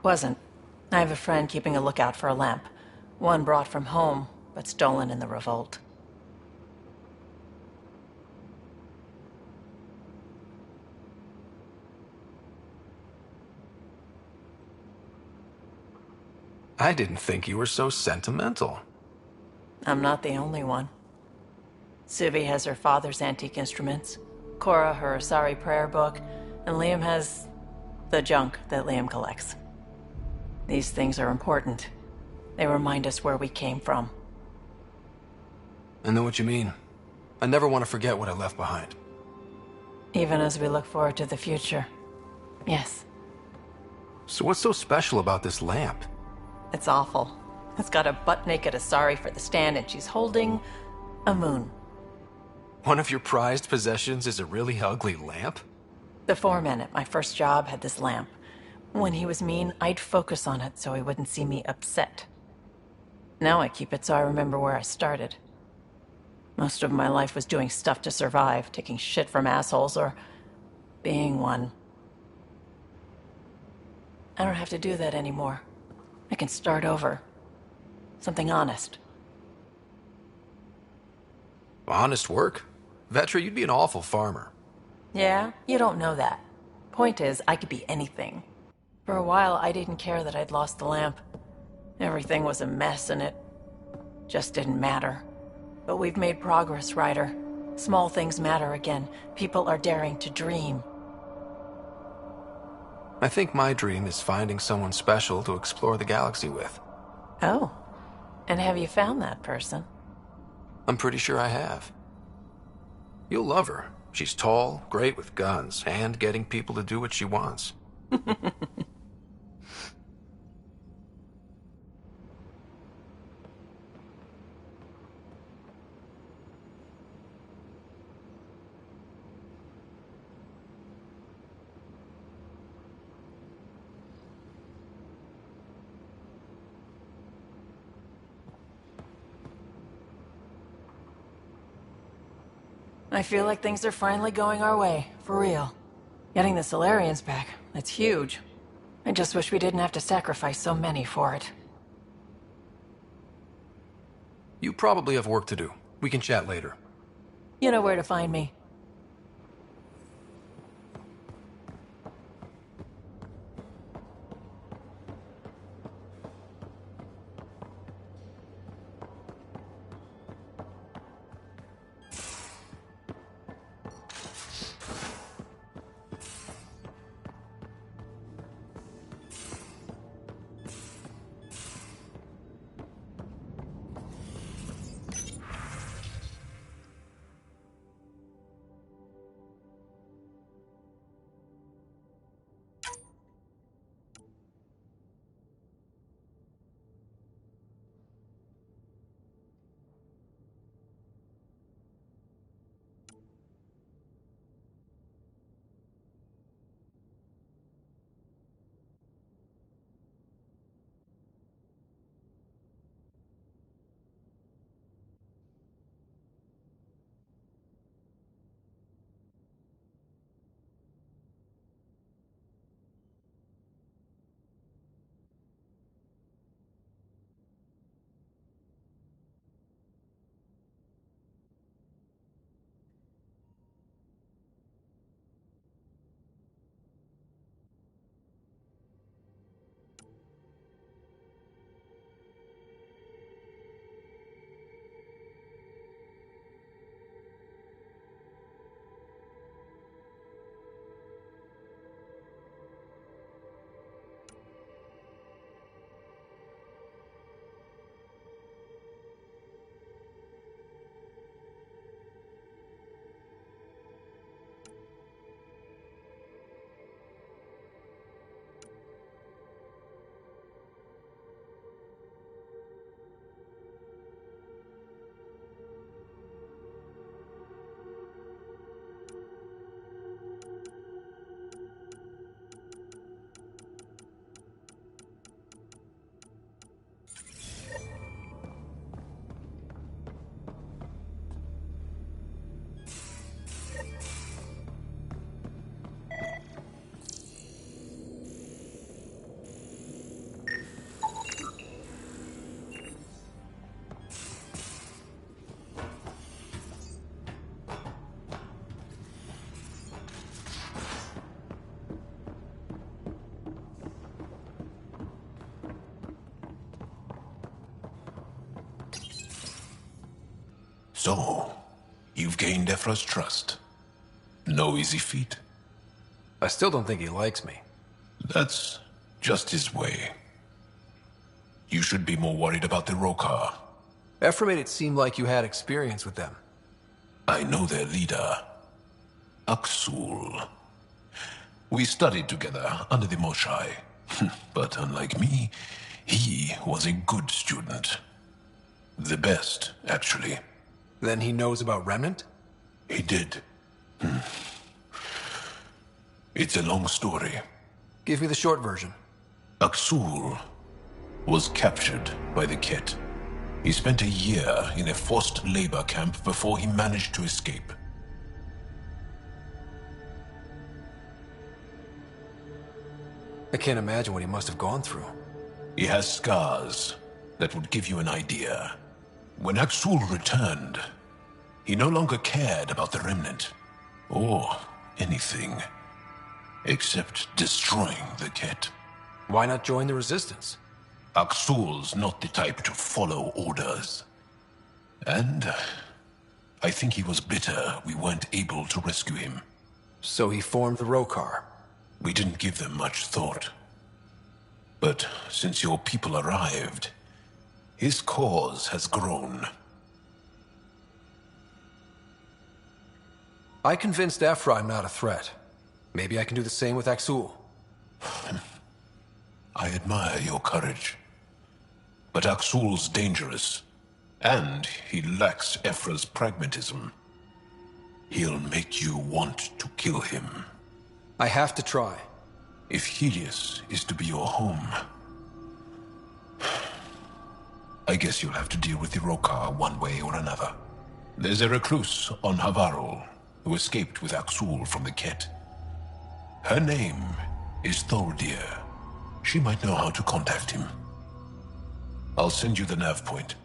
Wasn't. I have a friend keeping a lookout for a lamp. One brought from home, but stolen in the revolt. I didn't think you were so sentimental. I'm not the only one. Suvi has her father's antique instruments, Cora her Asari prayer book, and Liam has the junk that Liam collects. These things are important. They remind us where we came from. I know what you mean. I never want to forget what I left behind. Even as we look forward to the future. Yes. So what's so special about this lamp? It's awful. It's got a butt-naked Asari for the stand, and she's holding a moon. One of your prized possessions is a really ugly lamp? The foreman at my first job had this lamp. When he was mean, I'd focus on it so he wouldn't see me upset. Now I keep it so I remember where I started. Most of my life was doing stuff to survive, taking shit from assholes, or being one. I don't have to do that anymore. I can start over. Something honest. Honest work? Vetra, you'd be an awful farmer. Yeah? You don't know that. Point is, I could be anything. For a while, I didn't care that I'd lost the lamp. Everything was a mess and it just didn't matter. But we've made progress, Ryder. Small things matter again. People are daring to dream. I think my dream is finding someone special to explore the galaxy with. Oh. And have you found that person? I'm pretty sure I have. You'll love her. She's tall, great with guns, and getting people to do what she wants. I feel like things are finally going our way, for real. Getting the Solarians back, that's huge. I just wish we didn't have to sacrifice so many for it. You probably have work to do. We can chat later. You know where to find me. So, you've gained Ephra's trust. No easy feat. I still don't think he likes me. That's just his way. You should be more worried about the Rokar. Ephra made it seem like you had experience with them. I know their leader, Aksul. We studied together under the Moshai. But unlike me, he was a good student. The best, actually. Then he knows about Remnant? He did. It's a long story. Give me the short version. Aksul was captured by the Ket. He spent a year in a forced labor camp before he managed to escape. I can't imagine what he must have gone through. He has scars that would give you an idea. When Aksul returned, he no longer cared about the Remnant, or anything, except destroying the Ket. Why not join the Resistance? Aksul's not the type to follow orders. And I think he was bitter we weren't able to rescue him. So he formed the Rokar. We didn't give them much thought. But since your people arrived, his cause has grown. I convinced Ephra I'm not a threat. Maybe I can do the same with Aksul. I admire your courage. But Aksul's dangerous, and he lacks Ephra's pragmatism. He'll make you want to kill him. I have to try. If Helios is to be your home, I guess you'll have to deal with the Rokar one way or another. There's a recluse on Havarul who escaped with Aksul from the Ket. Her name is Thordir. She might know how to contact him. I'll send you the nav point.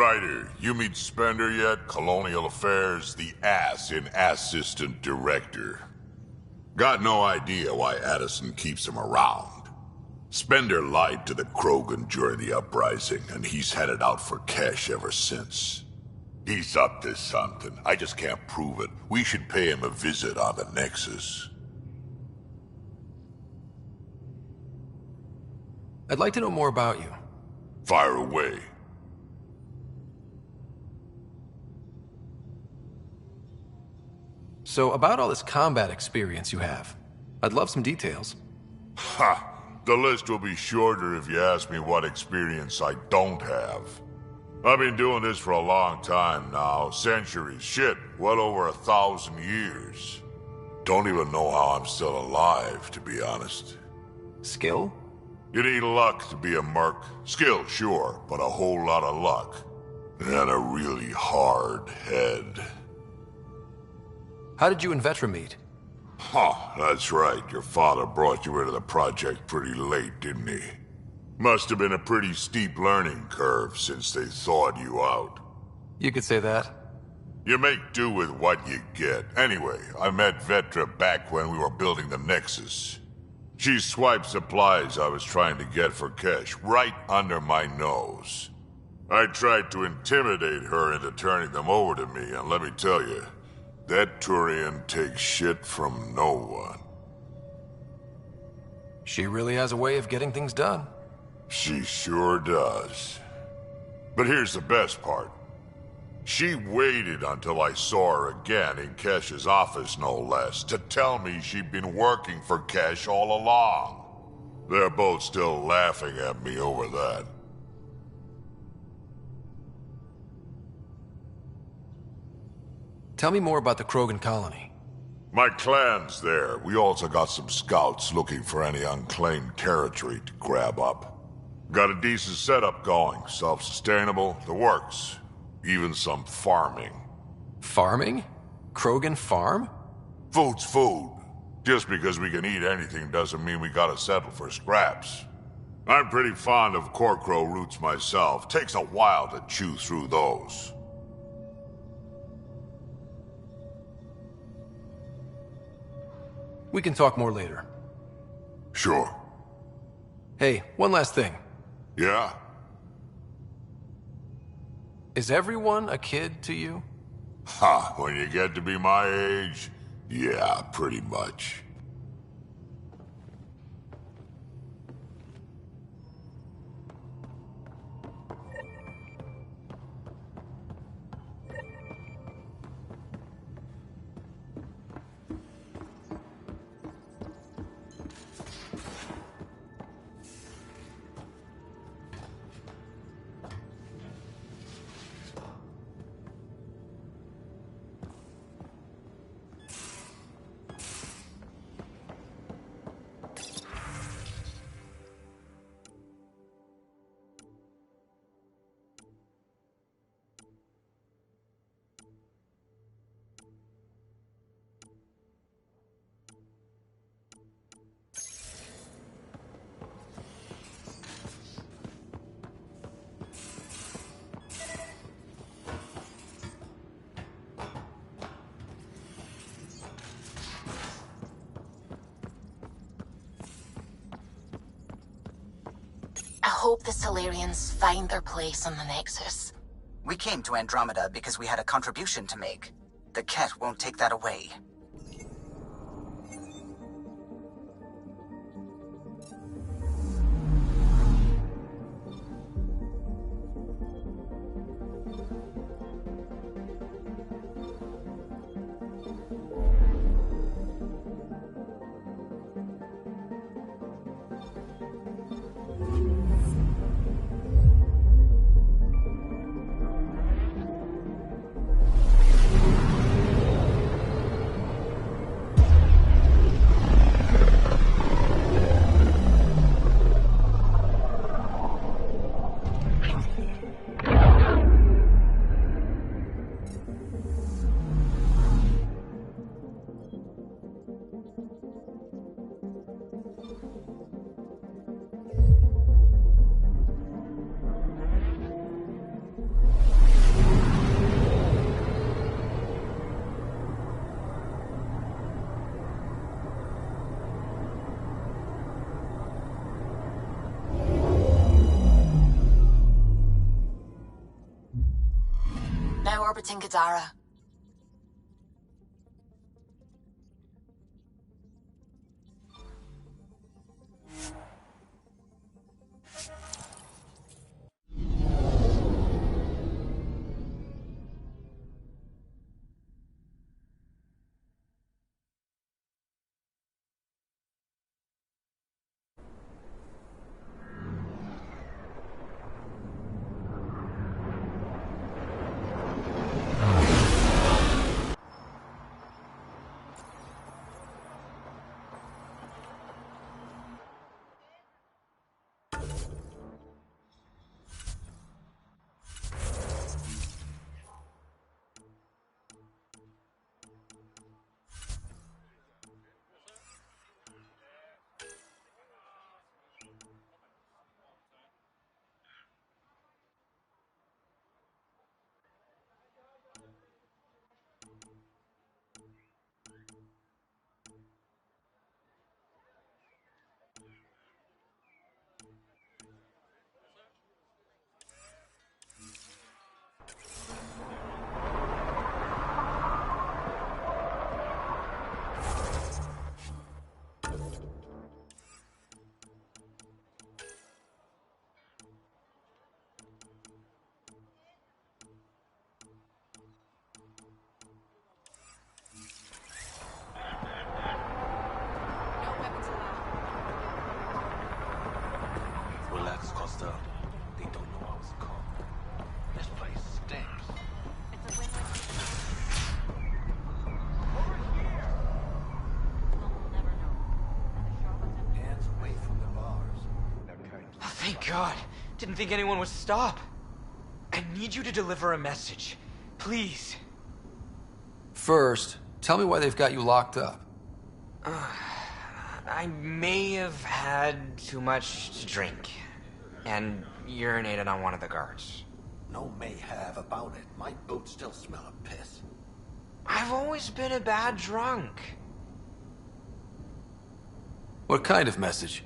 Ryder, you meet Spender yet? Colonial Affairs, the ass in Assistant Director. Got no idea why Addison keeps him around. Spender lied to the Krogan during the uprising, and he's headed out for cash ever since. He's up to something. I just can't prove it. We should pay him a visit on the Nexus. I'd like to know more about you. Fire away. So, about all this combat experience you have, I'd love some details. Ha! The list will be shorter if you ask me what experience I don't have. I've been doing this for a long time now. Centuries. Shit, well over 1,000 years. Don't even know how I'm still alive, to be honest. Skill? You need luck to be a merc. Skill, sure, but a whole lot of luck. And a really hard head. How did you and Vetra meet? Huh, that's right. Your father brought you into the project pretty late, didn't he? Must have been a pretty steep learning curve since they thawed you out. You could say that. You make do with what you get. Anyway, I met Vetra back when we were building the Nexus. She swiped supplies I was trying to get for cash right under my nose. I tried to intimidate her into turning them over to me, and let me tell you, that Turian takes shit from no one. She really has a way of getting things done. She sure does. But here's the best part. She waited until I saw her again in Kesh's office, no less, to tell me she'd been working for Kesh all along. They're both still laughing at me over that. Tell me more about the Krogan colony. My clan's there. We also got some scouts looking for any unclaimed territory to grab up. Got a decent setup going. Self-sustainable, the works. Even some farming. Farming? Krogan farm? Food's food. Just because we can eat anything doesn't mean we gotta settle for scraps. I'm pretty fond of Corcrow roots myself. Takes a while to chew through those. We can talk more later. Sure. Hey, one last thing. Yeah? Is everyone a kid to you? Ha, when you get to be my age, yeah, pretty much. I hope the Solarians find their place on the Nexus. We came to Andromeda because we had a contribution to make. The Ket won't take that away. Now orbiting Gadara. Relax, Costa. They don't know I was a cop. This place stinks. Hands away from the bars. Oh, thank God. Didn't think anyone would stop. I need you to deliver a message. Please. First, tell me why they've got you locked up. I may have had too much to drink. And urinated on one of the guards. No may have about it. My boots still smell of piss. I've always been a bad drunk. What kind of message?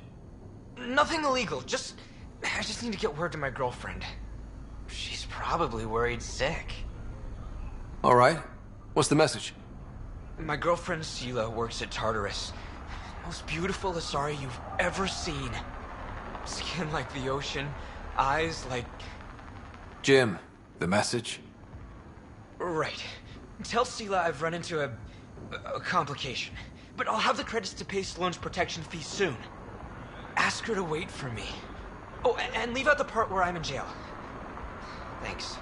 Nothing illegal, I just need to get word to my girlfriend. She's She's probably worried sick. All right. What's the message? My girlfriend Sela works at Tartarus. Most beautiful Asari you've ever seen. Skin like the ocean, eyes like... Jim, the message? Right. Tell Sela I've run into a complication. But I'll have the credits to pay Sloane's protection fee soon. Ask her to wait for me. Oh, and leave out the part where I'm in jail. Thanks.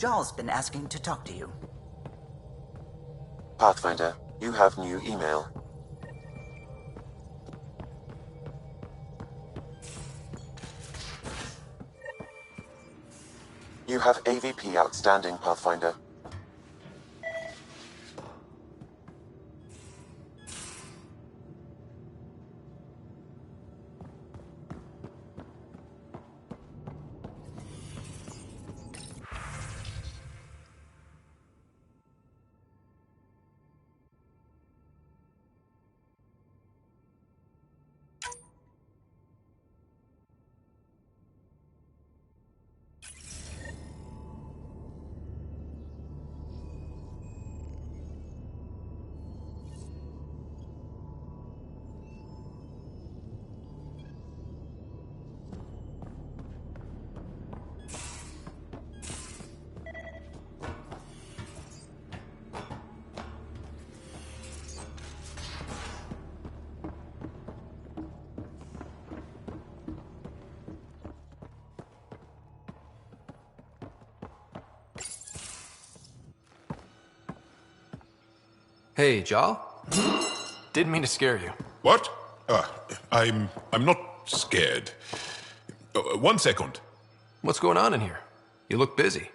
Jarl's been asking to talk to you. Pathfinder, you have new email. You have AVP outstanding, Pathfinder. Hey, Jal? Didn't mean to scare you. What? I'm not scared. 1 second. What's going on in here? You look busy.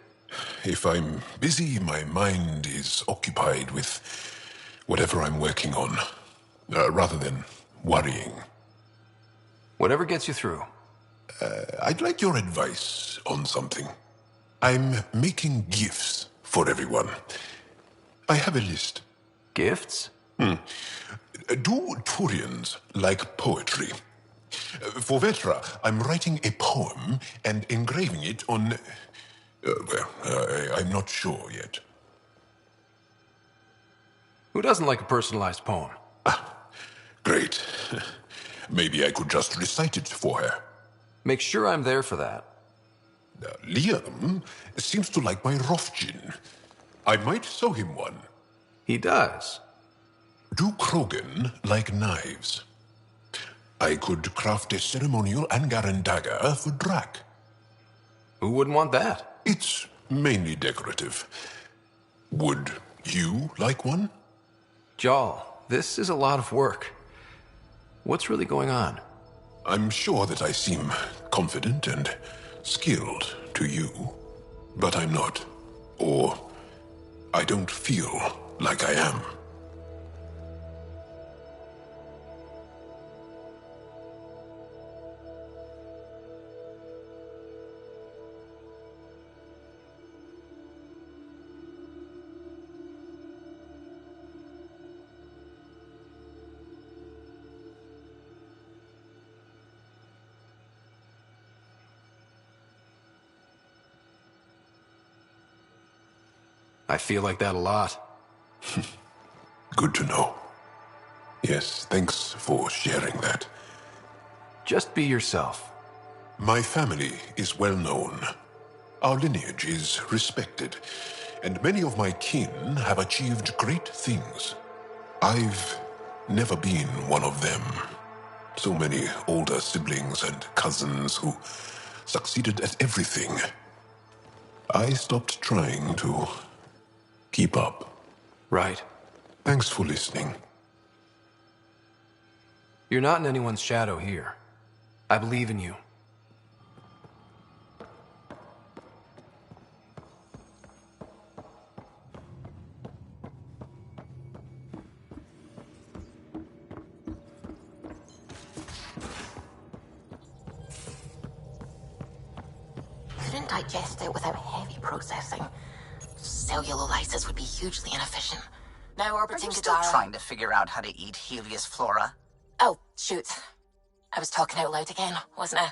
If I'm busy, my mind is occupied with whatever I'm working on, rather than worrying. Whatever gets you through. I'd like your advice on something. I'm making gifts for everyone. I have a list. Gifts? Do Turians like poetry? For Vetra, I'm writing a poem and engraving it on... I'm not sure yet. Who doesn't like a personalized poem? Great. Maybe I could just recite it for her. Make sure I'm there for that. Liam seems to like my Rofgin. I might sew him one. He does. Do Krogan like knives? I could craft a ceremonial Angaran dagger for Drac. Who wouldn't want that? It's mainly decorative. Would you like one? Jarl, this is a lot of work. What's really going on? I'm sure that I seem confident and skilled to you, but I'm not. Or I don't feel like I am. I feel like that a lot. Good to know. Yes, thanks for sharing that. Just be yourself. My family is well known. Our lineage is respected, and many of my kin have achieved great things. I've never been one of them. So many older siblings and cousins who succeeded at everything. I stopped trying to keep up. Right. Thanks for listening. You're not in anyone's shadow here. I believe in you. Couldn't digest it without heavy processing. Cellulolysis would be hugely inefficient. Now Are orbiting you still Gadara. trying to figure out how to eat Helios flora? Oh, shoot. I was talking out loud again, wasn't I?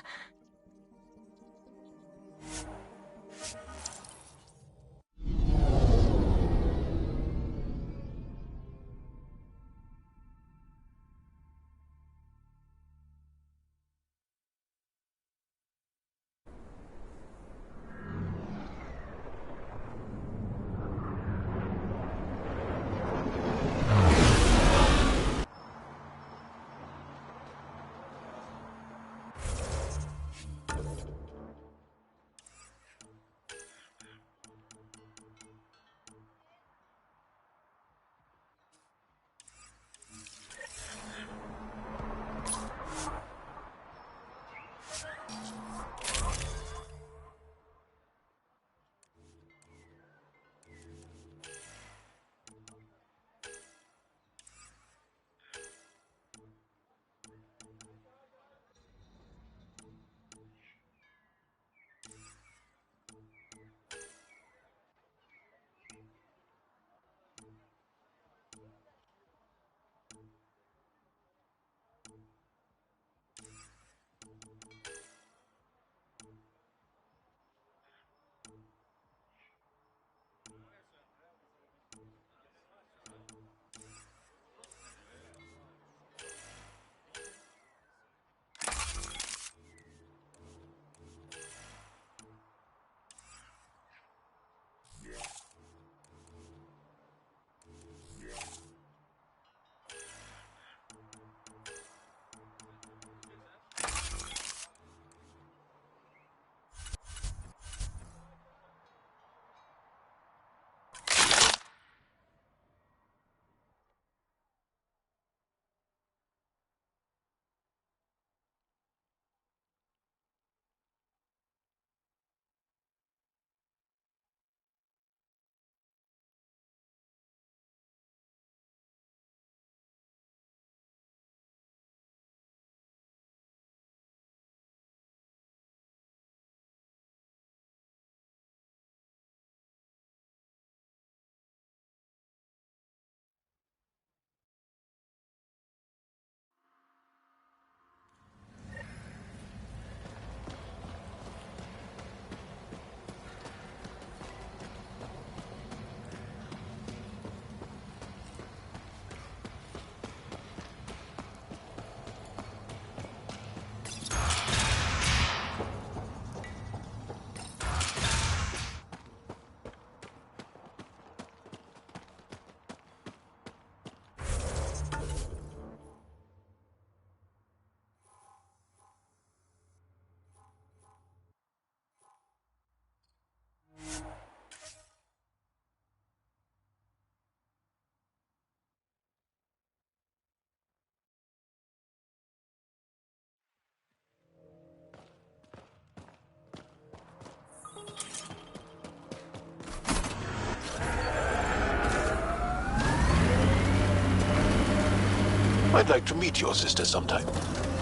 I'd like to meet your sister sometime.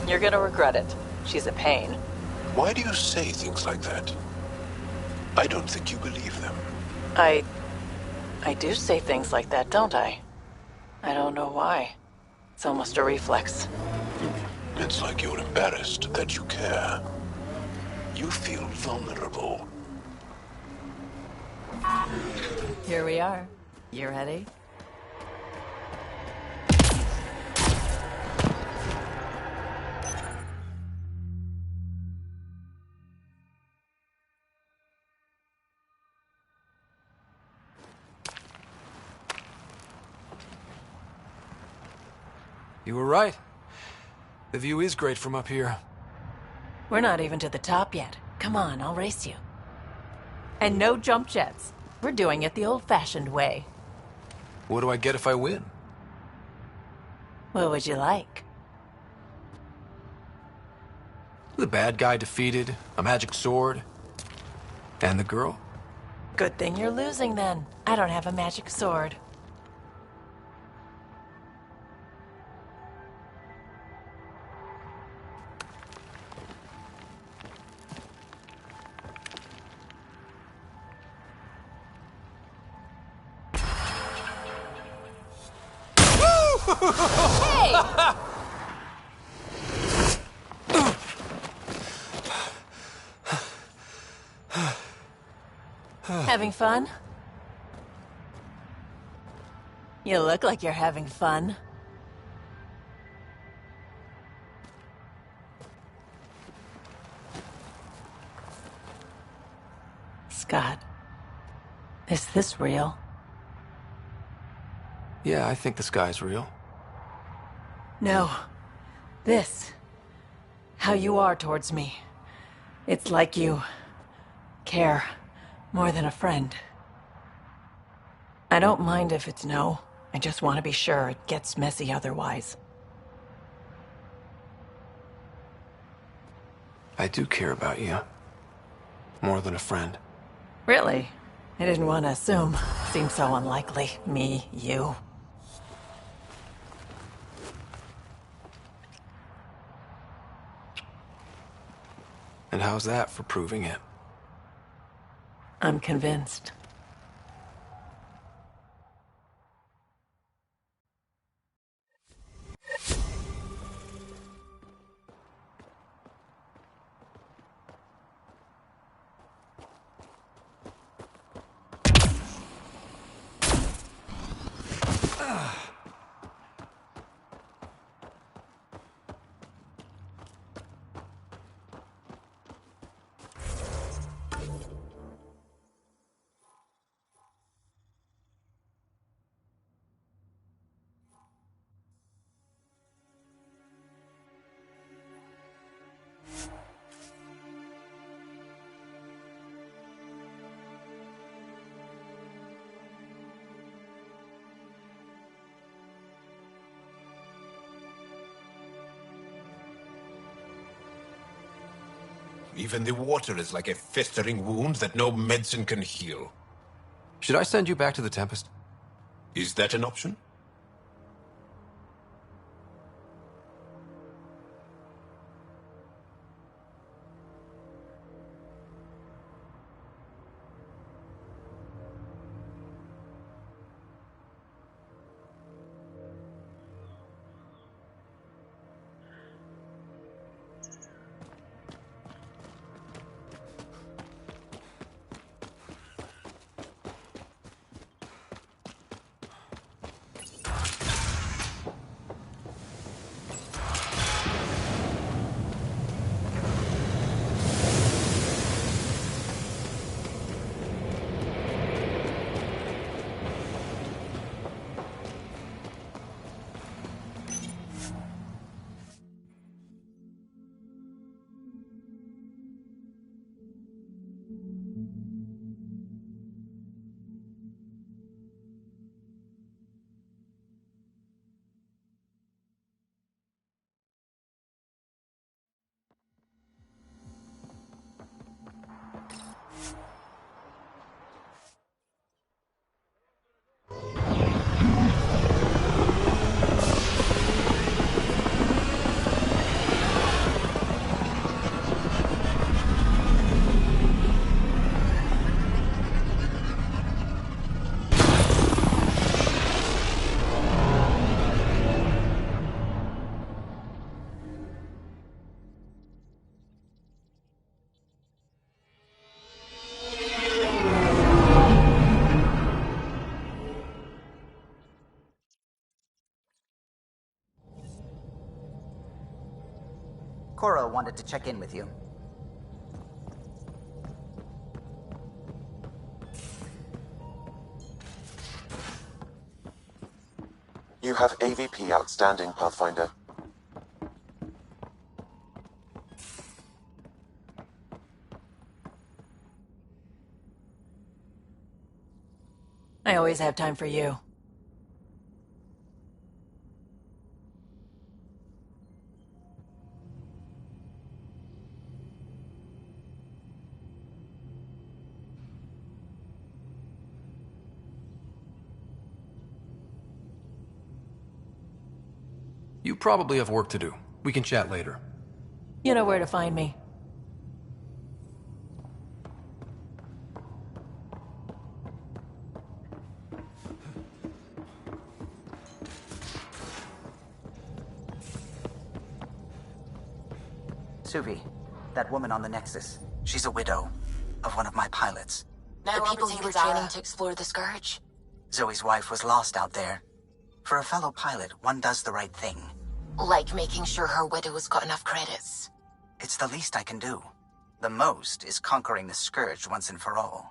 You're gonna regret it. She's a pain. Why do you say things like that? I don't think you believe them. I do say things like that, don't I? I don't know why. It's almost a reflex. It's like you're embarrassed that you care. You feel vulnerable. Here we are. You ready? You were right. The view is great from up here. We're not even to the top yet. Come on, I'll race you. And no jump jets. We're doing it the old-fashioned way. What do I get if I win? What would you like? The bad guy defeated, a magic sword, and the girl? Good thing you're losing then. I don't have a magic sword. Hey! Having fun? You look like you're having fun. Scott, is this real? Yeah, I think the sky's real. No. This. How you are towards me. It's like you care more than a friend. I don't mind if it's no. I just want to be sure it gets messy otherwise. I do care about you. More than a friend. Really? I didn't want to assume. Seems so unlikely. Me, you. And how's that for proving it? I'm convinced. Even the water is like a festering wound that no medicine can heal. Should I send you back to the Tempest? Is that an option? Cora wanted to check in with you. You have AVP outstanding, Pathfinder. I always have time for you. You probably have work to do. We can chat later. You know where to find me. Suvi, that woman on the Nexus. She's a widow of one of my pilots. The people you were training to explore the Scourge? Zoe's wife was lost out there. For a fellow pilot, one does the right thing. Like making sure her widow's got enough credits. It's the least I can do. The most is conquering the Scourge once and for all.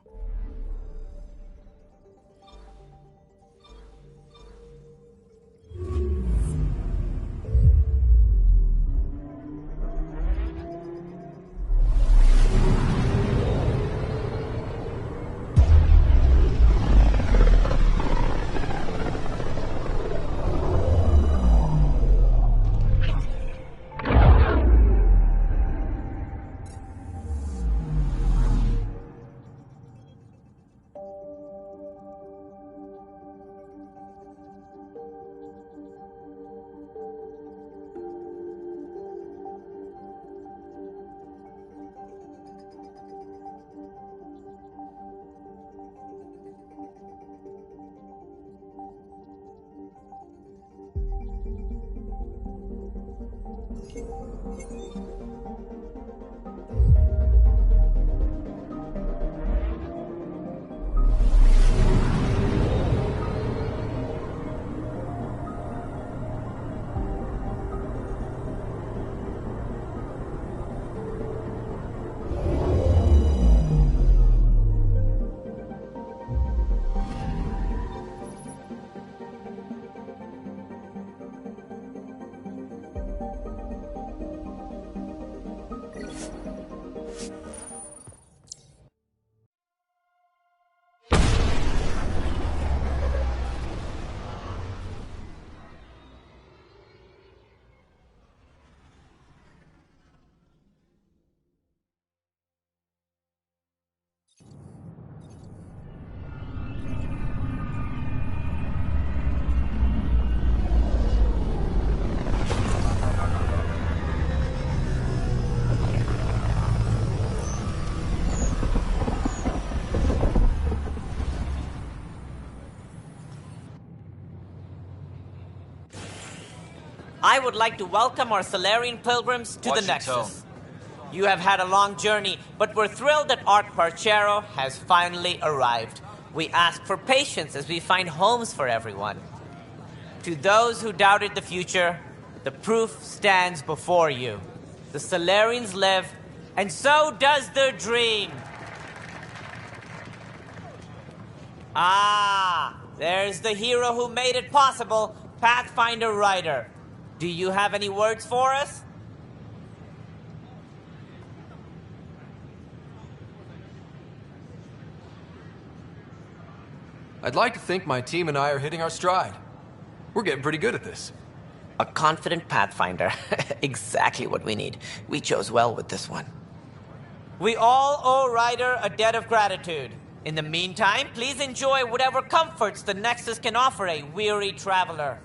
I would like to welcome our Solarian pilgrims to the Nexus. You have had a long journey, but we're thrilled that Archon has finally arrived. We ask for patience as we find homes for everyone. To those who doubted the future, the proof stands before you. The Solarians live, and so does their dream. Ah, there's the hero who made it possible, Pathfinder Ryder. Do you have any words for us? I'd like to think my team and I are hitting our stride. We're getting pretty good at this. A confident Pathfinder. Exactly what we need. We chose well with this one. We all owe Ryder a debt of gratitude. In the meantime, please enjoy whatever comforts the Nexus can offer a weary traveler.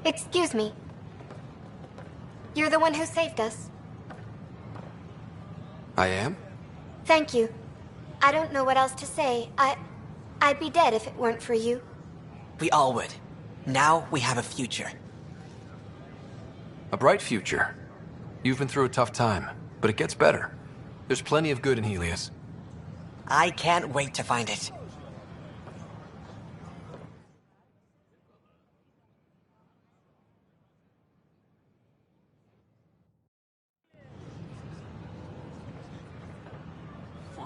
Excuse me. You're the one who saved us. I am? Thank you. I don't know what else to say. I'd be dead if it weren't for you. We all would. Now we have a future. A bright future. You've been through a tough time, but it gets better. There's plenty of good in Helios. I can't wait to find it.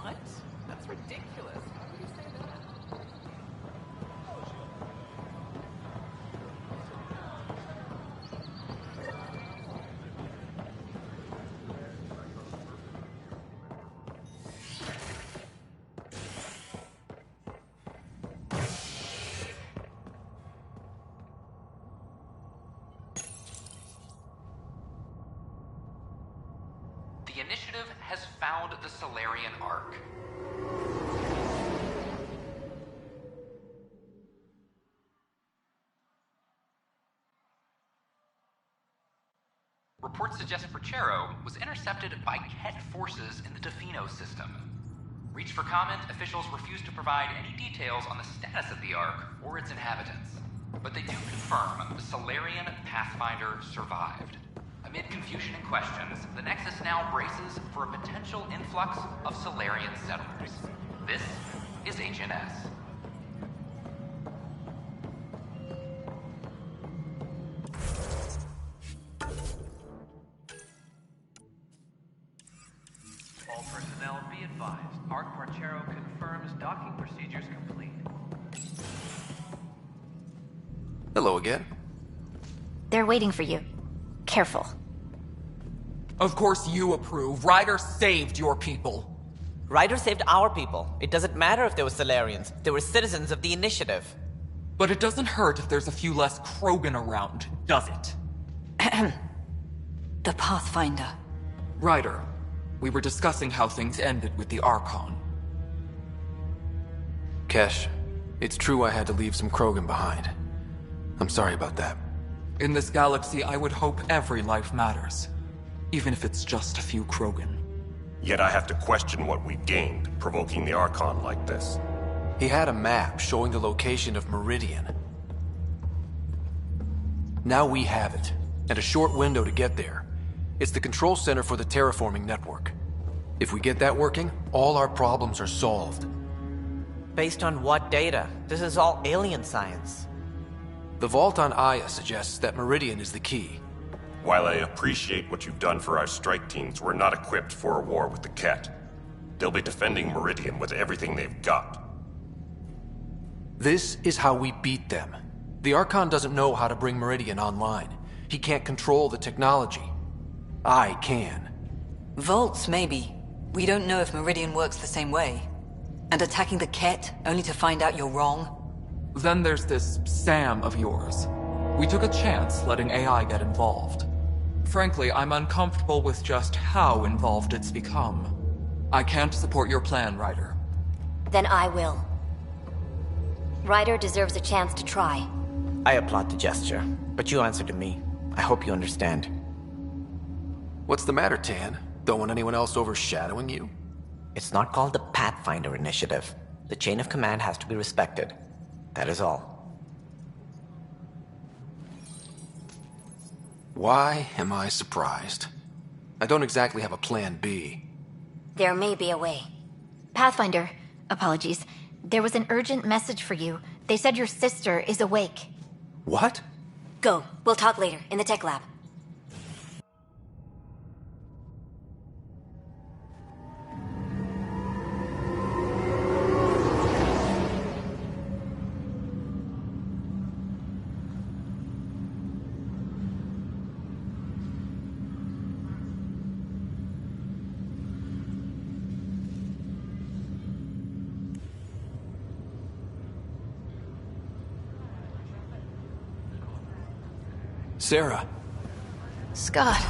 What? That's ridiculous. Why would you say that? The Initiative has found the Solarian Ark. Reports suggest Perchero was intercepted by Ket forces in the Defino system. Reached for comment, officials refuse to provide any details on the status of the Ark or its inhabitants. But they do confirm the Solarian Pathfinder survived. Amid confusion and questions, the Nexus now braces for a potential influx of Solarian settlers. This is HNS. All personnel be advised. Arc Parchero confirms docking procedures complete. Hello again. They're waiting for you. Careful. Of course you approve. Ryder saved your people. Ryder saved our people. It doesn't matter if they were Solarians. They were citizens of the Initiative. But it doesn't hurt if there's a few less Krogan around, does it? The Pathfinder. Ryder, we were discussing how things ended with the Archon. Kesh, it's true I had to leave some Krogan behind. I'm sorry about that. In this galaxy, I would hope every life matters. Even if it's just a few Krogan. Yet I have to question what we gained, provoking the Archon like this. He had a map showing the location of Meridian. Now we have it, and a short window to get there. It's the control center for the terraforming network. If we get that working, all our problems are solved. Based on what data? This is all alien science. The vault on Aya suggests that Meridian is the key. While I appreciate what you've done for our strike teams, we're not equipped for a war with the Ket. They'll be defending Meridian with everything they've got. This is how we beat them. The Archon doesn't know how to bring Meridian online. He can't control the technology. I can. Vaults, maybe. We don't know if Meridian works the same way. And attacking the Ket, only to find out you're wrong? Then there's this Sam of yours. We took a chance letting AI get involved. Frankly, I'm uncomfortable with just how involved it's become. I can't support your plan, Ryder. Then I will. Ryder deserves a chance to try. I applaud the gesture, but you answer to me. I hope you understand. What's the matter, Tan? Don't want anyone else overshadowing you? It's not called the Pathfinder Initiative. The chain of command has to be respected. That is all. Why am I surprised? I don't exactly have a plan B. There may be a way. Pathfinder, apologies. There was an urgent message for you. They said your sister is awake. What? Go. We'll talk later, in the tech lab. Sarah. Scott.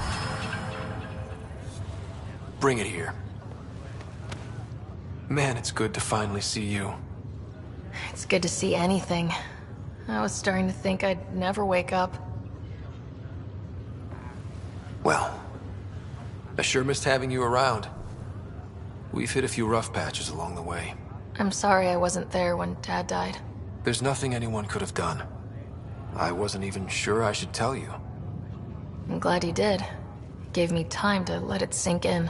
Bring it here. Man, it's good to finally see you. It's good to see anything. I was starting to think I'd never wake up. Well, I sure missed having you around. We've hit a few rough patches along the way. I'm sorry I wasn't there when Dad died. There's nothing anyone could have done. I wasn't even sure I should tell you. I'm glad you did. It gave me time to let it sink in.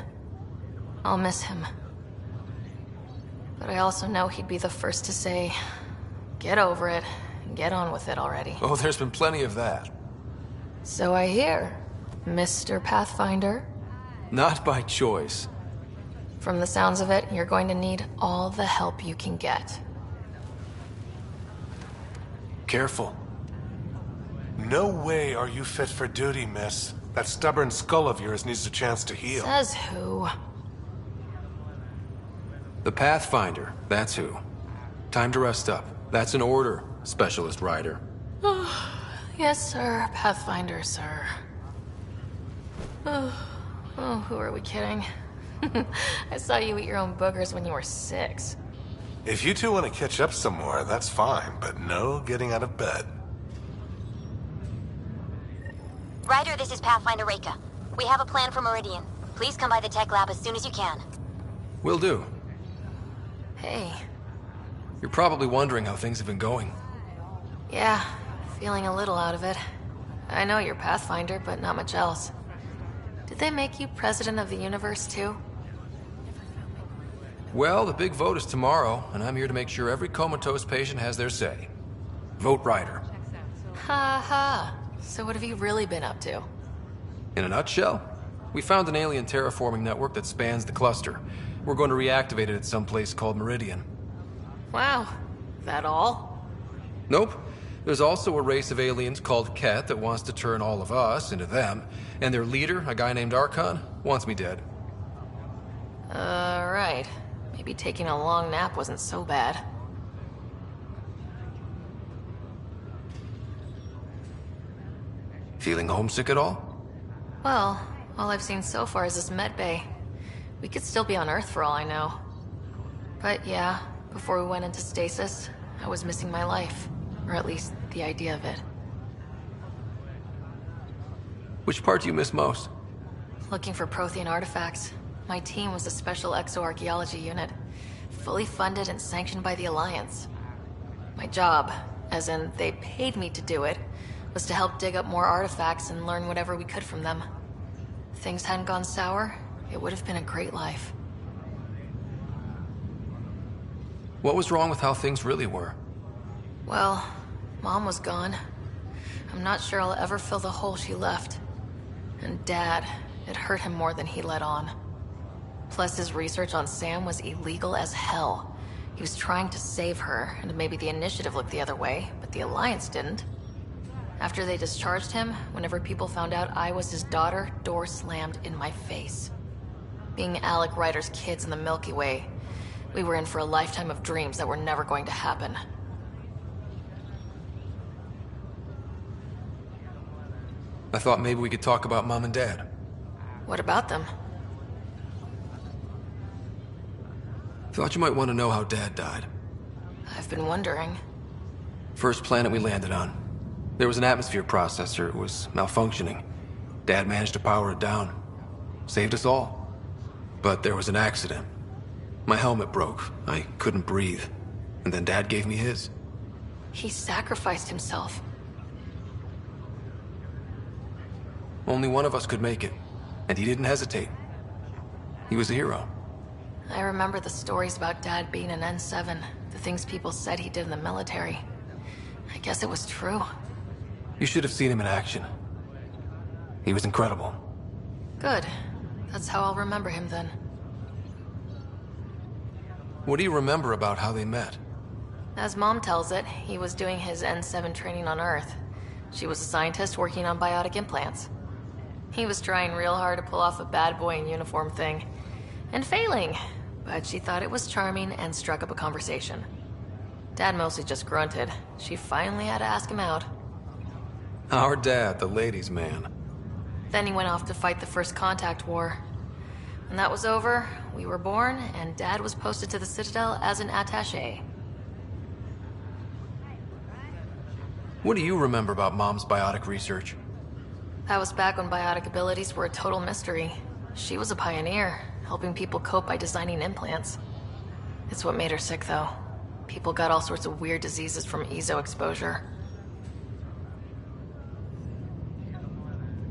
I'll miss him. But I also know he'd be the first to say, get over it, and get on with it already. Oh, there's been plenty of that. So I hear, Mr. Pathfinder. Not by choice. From the sounds of it, you're going to need all the help you can get. Careful. No way are you fit for duty, miss. That stubborn skull of yours needs a chance to heal. Says who? The Pathfinder, that's who. Time to rest up. That's an order, Specialist Rider. Yes, sir. Pathfinder, sir. Oh, who are we kidding? I saw you eat your own boogers when you were 6. If you two want to catch up some more, that's fine, but no getting out of bed. Ryder, this is Pathfinder Reika. We have a plan for Meridian. Please come by the tech lab as soon as you can. Will do. Hey. You're probably wondering how things have been going. Yeah, feeling a little out of it. I know you're Pathfinder, but not much else. Did they make you president of the universe, too? Well, the big vote is tomorrow, and I'm here to make sure every comatose patient has their say. Vote Rider. Ha ha. So what have you really been up to? In a nutshell, we found an alien terraforming network that spans the cluster. We're going to reactivate it at some place called Meridian. Wow. That all? Nope. There's also a race of aliens called Ket that wants to turn all of us into them, and their leader, a guy named Archon, wants me dead. Right. Maybe taking a long nap wasn't so bad. Feeling homesick at all? Well, all I've seen so far is this med bay. We could still be on Earth for all I know. But yeah, before we went into stasis, I was missing my life. Or at least, the idea of it. Which part do you miss most? Looking for Prothean artifacts. My team was a special exoarchaeology unit. Fully funded and sanctioned by the Alliance. My job, as in they paid me to do it, was to help dig up more artifacts and learn whatever we could from them. If things hadn't gone sour, it would have been a great life. What was wrong with how things really were? Well, Mom was gone. I'm not sure I'll ever fill the hole she left. And Dad, it hurt him more than he let on. Plus, his research on Sam was illegal as hell. He was trying to save her, and maybe the Initiative looked the other way, but the Alliance didn't. After they discharged him, whenever people found out I was his daughter, door slammed in my face. Being Alec Ryder's kids in the Milky Way, we were in for a lifetime of dreams that were never going to happen. I thought maybe we could talk about Mom and Dad. What about them? Thought you might want to know how Dad died. I've been wondering. First planet we landed on. There was an atmosphere processor. It was malfunctioning. Dad managed to power it down. Saved us all. But there was an accident. My helmet broke. I couldn't breathe. And then Dad gave me his. He sacrificed himself. Only one of us could make it. And he didn't hesitate. He was a hero. I remember the stories about Dad being an N7. The things people said he did in the military. I guess it was true. You should have seen him in action. He was incredible. Good. That's how I'll remember him then. What do you remember about how they met? As Mom tells it, he was doing his N7 training on Earth. She was a scientist working on biotic implants. He was trying real hard to pull off a bad boy in uniform thing. And failing. But she thought it was charming and struck up a conversation. Dad mostly just grunted. She finally had to ask him out. Our dad, the ladies' man. Then he went off to fight the First Contact War. When that was over, we were born, and Dad was posted to the Citadel as an attaché. What do you remember about Mom's biotic research? That was back when biotic abilities were a total mystery. She was a pioneer, helping people cope by designing implants. It's what made her sick, though. People got all sorts of weird diseases from EZO exposure.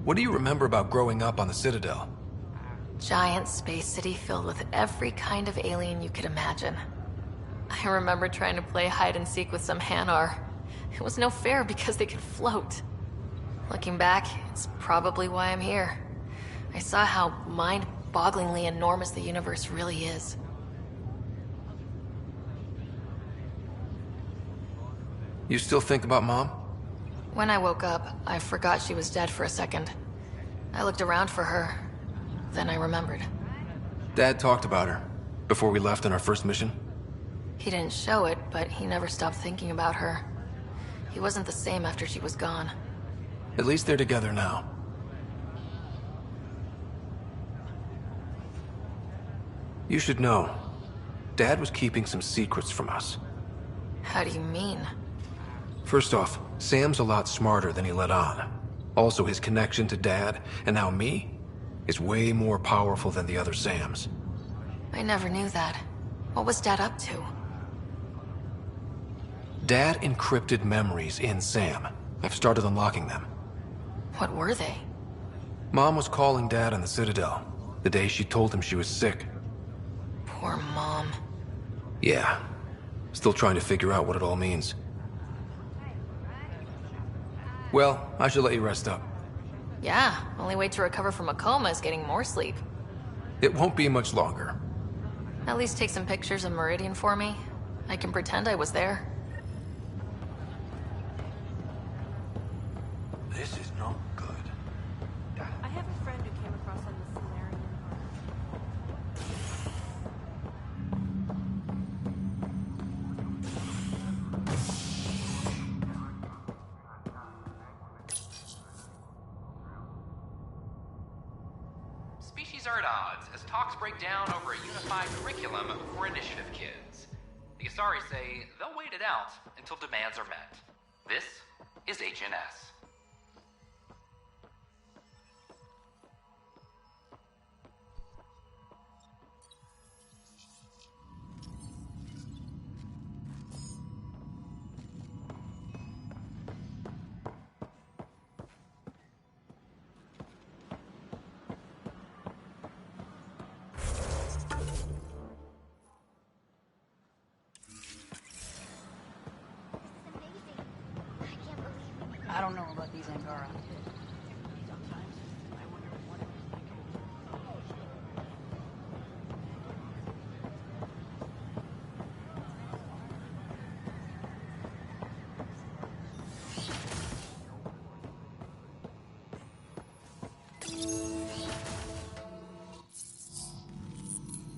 What do you remember about growing up on the Citadel? Giant space city filled with every kind of alien you could imagine. I remember trying to play hide and seek with some Hanar. It was no fair because they could float. Looking back, it's probably why I'm here. I saw how bogglingly enormous the universe really is. You still think about Mom? When I woke up, I forgot she was dead for a second. I looked around for her, then I remembered. Dad talked about her before we left on our first mission. He didn't show it, but he never stopped thinking about her. He wasn't the same after she was gone. At least they're together now. You should know, Dad was keeping some secrets from us. How do you mean? First off, Sam's a lot smarter than he let on. Also, his connection to Dad, and now me, is way more powerful than the other Sams. I never knew that. What was Dad up to? Dad encrypted memories in Sam. I've started unlocking them. What were they? Mom was calling Dad on the Citadel, the day she told him she was sick. Poor Mom. Yeah. Still trying to figure out what it all means. Well, I should let you rest up. Yeah, only way to recover from a coma is getting more sleep. It won't be much longer. At least take some pictures of Meridian for me. I can pretend I was there. This is not good. I have a friend who came across on the Solarian Species are at odds as talks break down over a unified curriculum for initiative kids. The Asari say they'll wait it out until demands are met. This is HNS. I don't know about these Angara.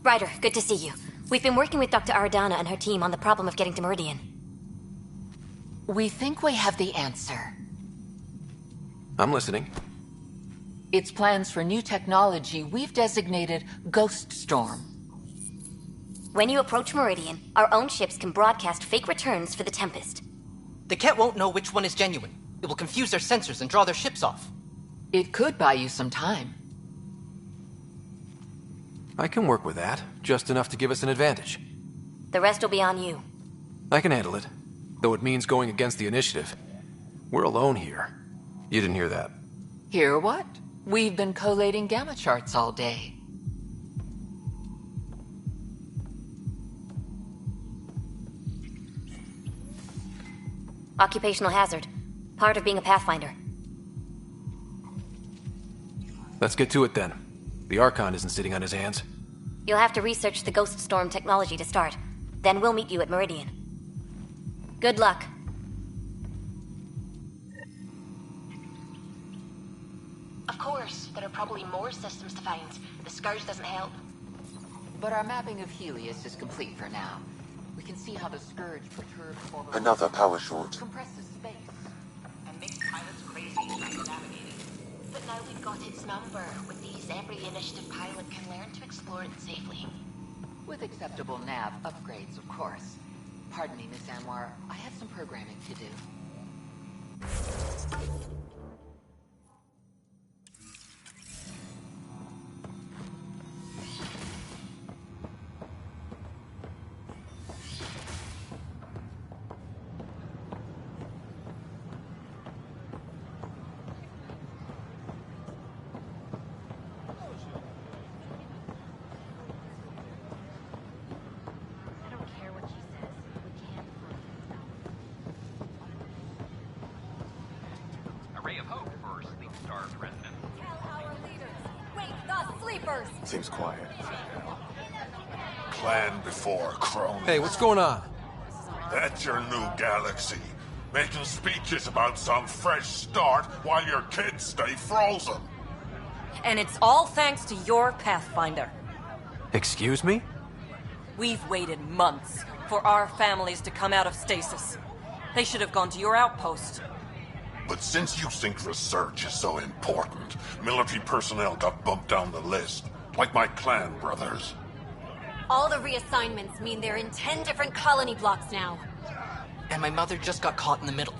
Ryder, good to see you. We've been working with Dr. Aradana and her team on the problem of getting to Meridian. We think we have the answer. I'm listening. It's plans for new technology we've designated Ghost Storm. When you approach Meridian, our own ships can broadcast fake returns for the Tempest. The Ket won't know which one is genuine. It will confuse their sensors and draw their ships off. It could buy you some time. I can work with that, just enough to give us an advantage. The rest will be on you. I can handle it, though it means going against the initiative. We're alone here. You didn't hear that. Hear what? We've been collating gamma charts all day. Occupational hazard. Part of being a Pathfinder. Let's get to it then. The Archon isn't sitting on his hands. You'll have to research the Ghost Storm technology to start. Then we'll meet you at Meridian. Good luck. Of course, there are probably more systems to find. The Scourge doesn't help. But our mapping of Helios is complete for now. We can see how the Scourge perturbs orbital... Another power short. Compresses space. And makes pilots crazy trying to navigate it. But now we've got its number. With these, every initiative pilot can learn to explore it safely. With acceptable nav upgrades, of course. Pardon me, Miss Anwar. I have some programming to do. sleepers! Seems quiet. Plan before crony. Hey, what's going on? That's your new galaxy. Making speeches about some fresh start while your kids stay frozen. And it's all thanks to your Pathfinder. Excuse me? We've waited months for our families to come out of stasis. They should have gone to your outpost. But since you think research is so important, military personnel got bumped down the list, like my clan brothers. All the reassignments mean they're in 10 different colony blocks now. And my mother just got caught in the middle.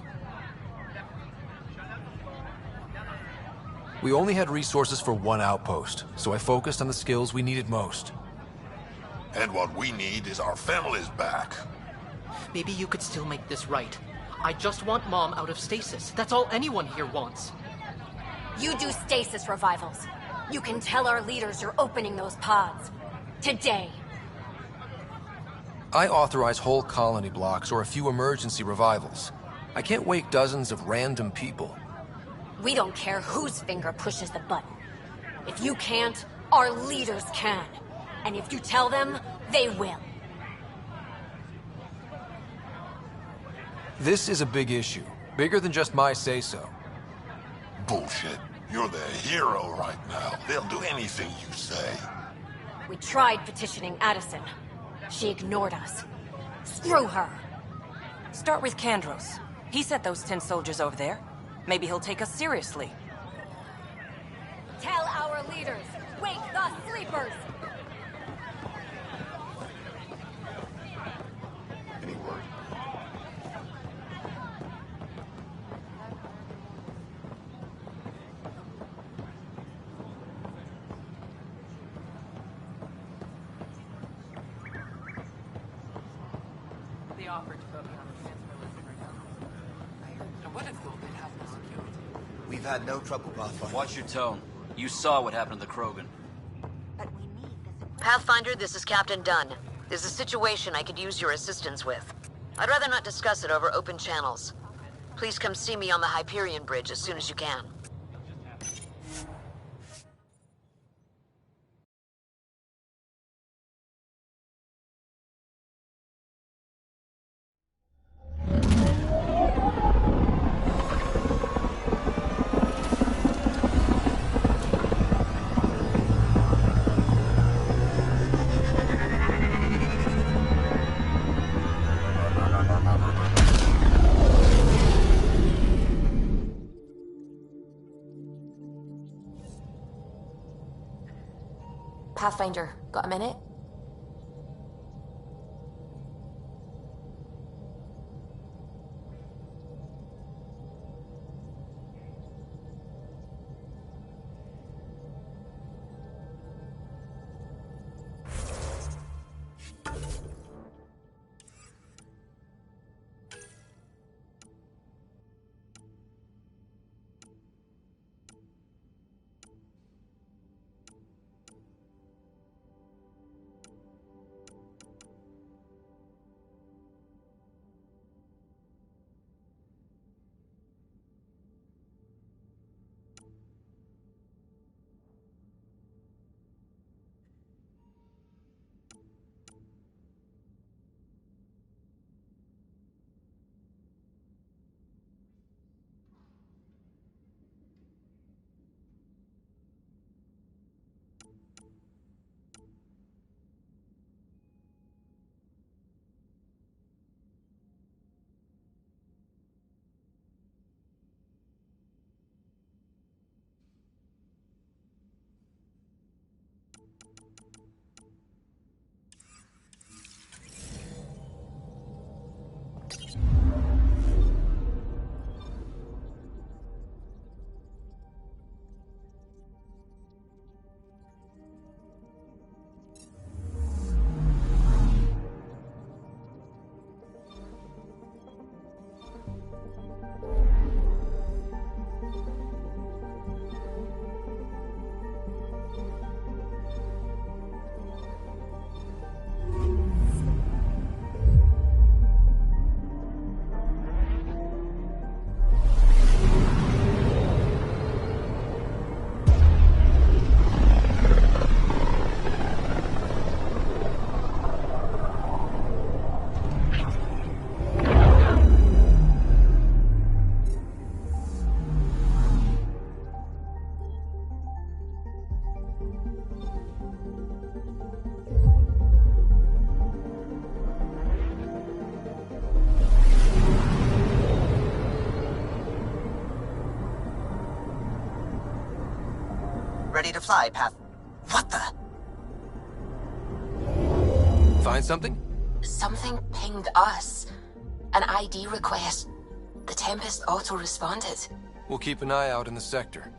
We only had resources for one outpost, so I focused on the skills we needed most. And what we need is our families back. Maybe you could still make this right. I just want Mom out of stasis. That's all anyone here wants. You do stasis revivals. You can tell our leaders you're opening those pods. Today. I authorize whole colony blocks or a few emergency revivals. I can't wake dozens of random people. We don't care whose finger pushes the button. If you can't, our leaders can. And if you tell them, they will. This is a big issue. Bigger than just my say-so. Bullshit. You're the hero right now. They'll do anything you say. We tried petitioning Addison. She ignored us. Screw her. Start with Kandros. He sent those 10 soldiers over there. Maybe he'll take us seriously. Tell our leaders, wake the sleepers! Any word? They offered to put me on the transfer list right now. I would have thought they'd have more security. We've had no trouble, Pathfinder. Watch your tone. You saw what happened to the Krogan. Pathfinder, this is Captain Dunn. There's a situation I could use your assistance with. I'd rather not discuss it over open channels. Please come see me on the Hyperion Bridge as soon as you can. Pathfinder, got a minute? fly, Path. What the? Find something? Something pinged us. An ID request. The Tempest auto-responded. We'll keep an eye out in the sector.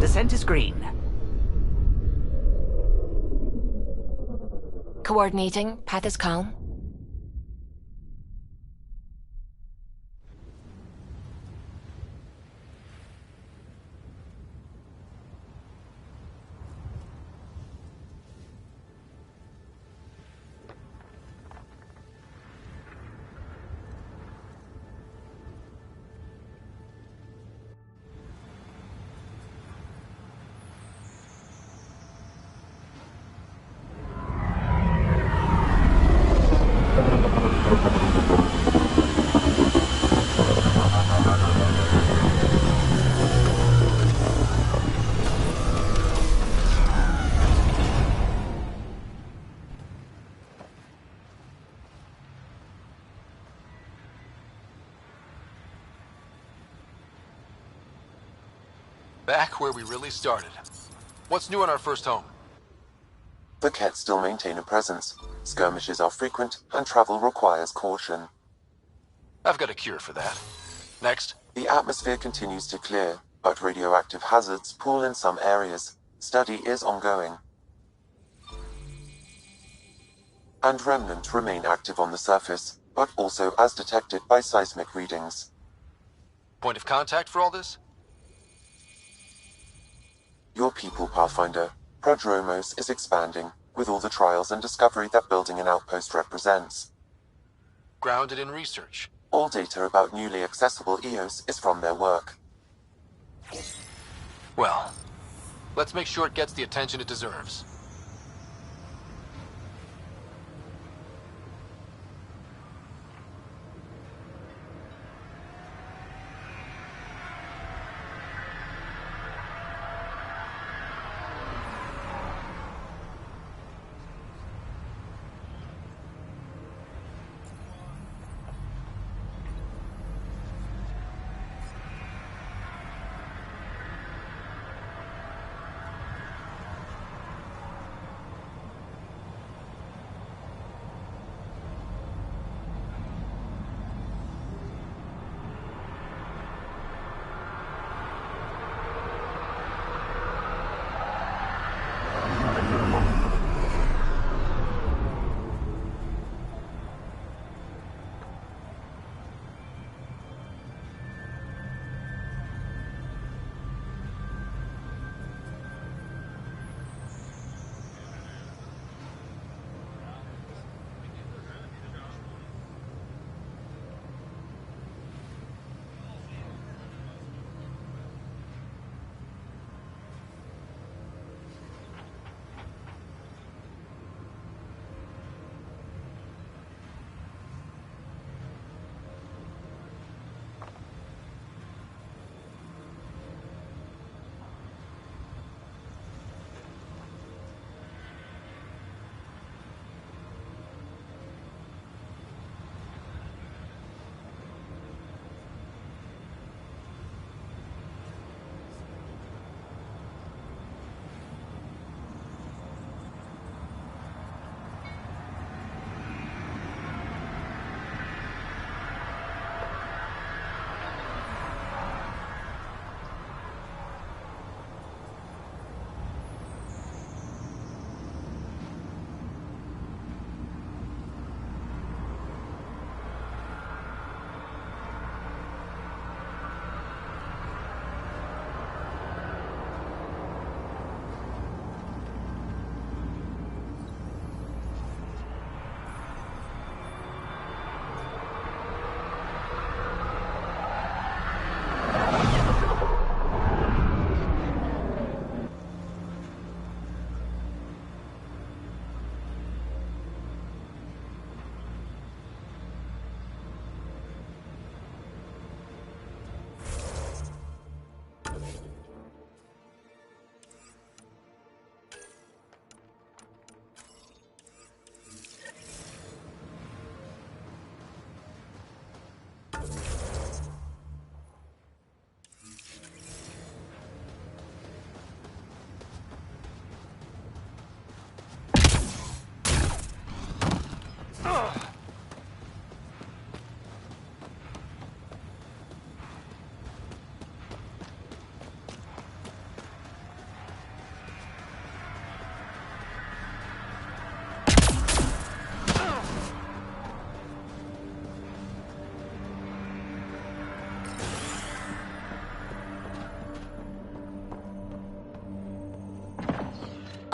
Descent is green. Coordinating. Path is calm. Back where we really started. What's new on our first home? The Ket still maintain a presence. Skirmishes are frequent, and travel requires caution. I've got a cure for that. Next. The atmosphere continues to clear, but radioactive hazards pool in some areas. Study is ongoing. And remnant remain active on the surface, but also as detected by seismic readings. Point of contact for all this? Your people, Pathfinder. Prodromos is expanding, with all the trials and discovery that building an outpost represents. Grounded in research. All data about newly accessible EOS is from their work. Well, let's make sure it gets the attention it deserves.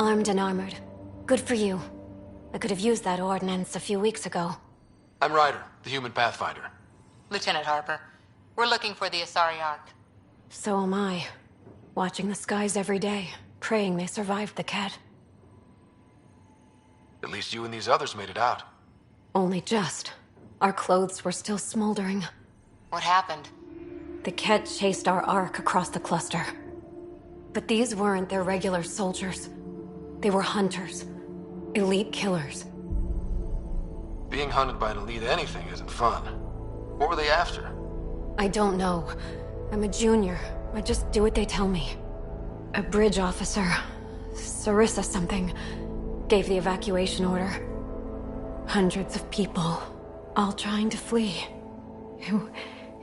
Armed and armored. Good for you. I could have used that ordnance a few weeks ago. I'm Ryder, the human pathfinder. Lieutenant Harper, we're looking for the Asari Ark. So am I. Watching the skies every day, praying they survived the Ket. At least you and these others made it out. Only just. Our clothes were still smoldering. What happened? The Ket chased our Ark across the cluster. But these weren't their regular soldiers. They were hunters. Elite killers. Being hunted by an elite anything isn't fun. What were they after? I don't know. I'm a junior. I just do what they tell me. A bridge officer, Sarissa something, gave the evacuation order. Hundreds of people, all trying to flee.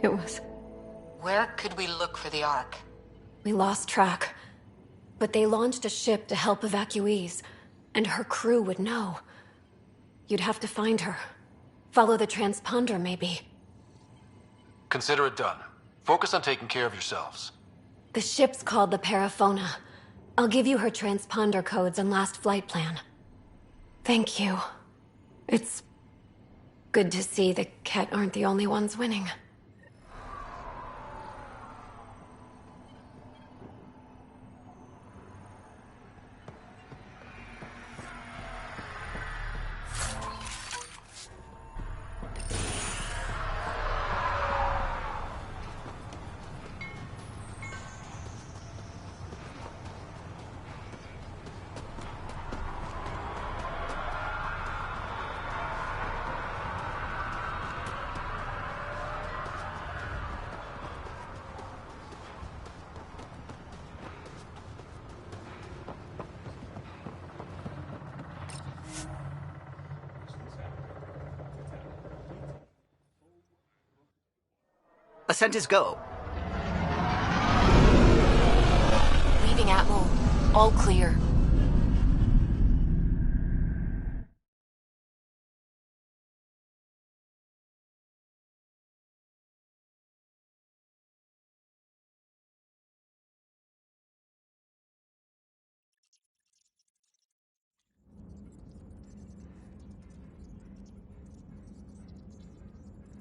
It was... Where could we look for the Ark? We lost track. But they launched a ship to help evacuees, and her crew would know. You'd have to find her. Follow the transponder, maybe. Consider it done. Focus on taking care of yourselves. The ship's called the Paraphona. I'll give you her transponder codes and last flight plan. Thank you. It's good to see the Ket aren't the only ones winning. Ascent is go. Leaving Atmo. All clear.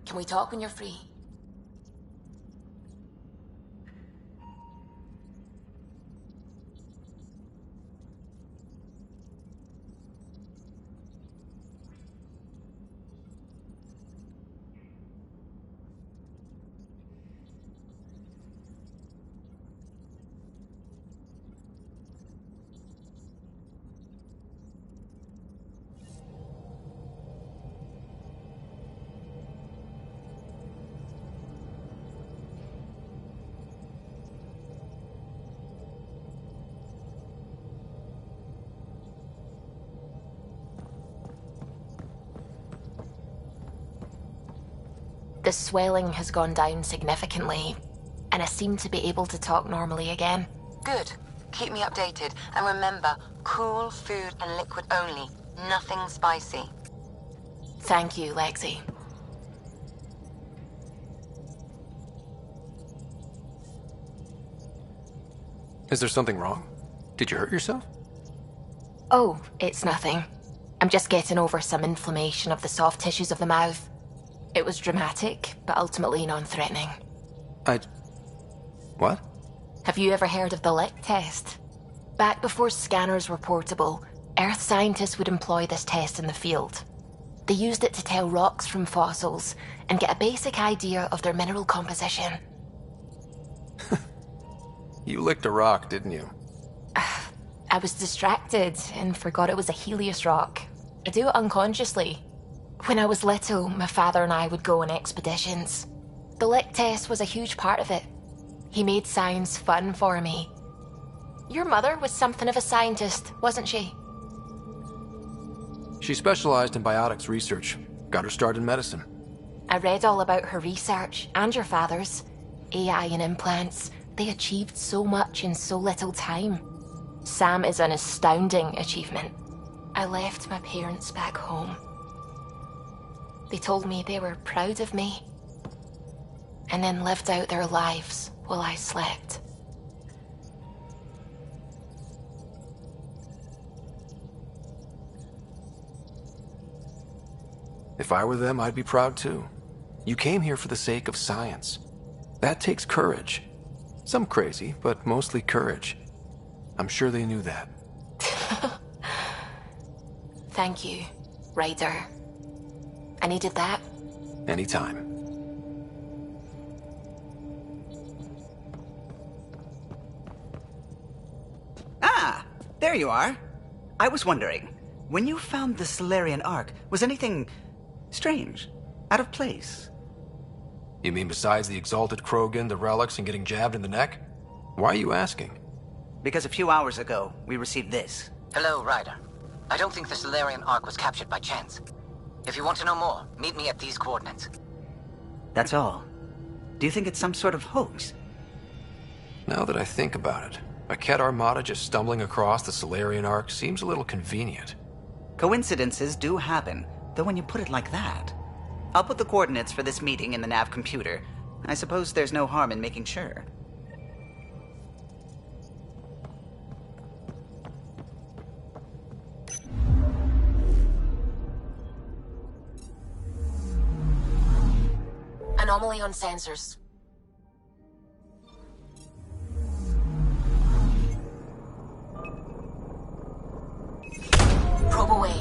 Can we talk when you're free? The swelling has gone down significantly, and I seem to be able to talk normally again. Good. Keep me updated, and remember, cool food and liquid only. Nothing spicy. Thank you, Lexi. Is there something wrong? Did you hurt yourself? Oh, it's nothing. I'm just getting over some inflammation of the soft tissues of the mouth. It was dramatic, but ultimately non-threatening. What? Have you ever heard of the Lick test? Back before scanners were portable, Earth scientists would employ this test in the field. They used it to tell rocks from fossils and get a basic idea of their mineral composition. You licked a rock, didn't you? I was distracted and forgot it was a Helios rock. I do it unconsciously. When I was little, my father and I would go on expeditions. The Lick test was a huge part of it. He made science fun for me. Your mother was something of a scientist, wasn't she? She specialized in biotics research. Got her start in medicine. I read all about her research, and your father's. AI and implants. They achieved so much in so little time. Sam is an astounding achievement. I left my parents back home. They told me they were proud of me, and then lived out their lives while I slept. If I were them, I'd be proud too. You came here for the sake of science. That takes courage. Some crazy, but mostly courage. I'm sure they knew that. Thank you, Ryder. I needed that. Anytime. Ah, there you are. I was wondering, when you found the Solarian Ark, was anything strange? Out of place? You mean besides the exalted Krogan, the relics, and getting jabbed in the neck? Why are you asking? Because a few hours ago, we received this. Hello, Ryder. I don't think the Solarian Ark was captured by chance. If you want to know more, meet me at these coordinates. That's all. Do you think it's some sort of hoax? Now that I think about it, a Ket armada just stumbling across the Solarian Ark seems a little convenient. Coincidences do happen, though when you put it like that. I'll put the coordinates for this meeting in the nav computer. I suppose there's no harm in making sure. Anomaly on sensors. Probe away.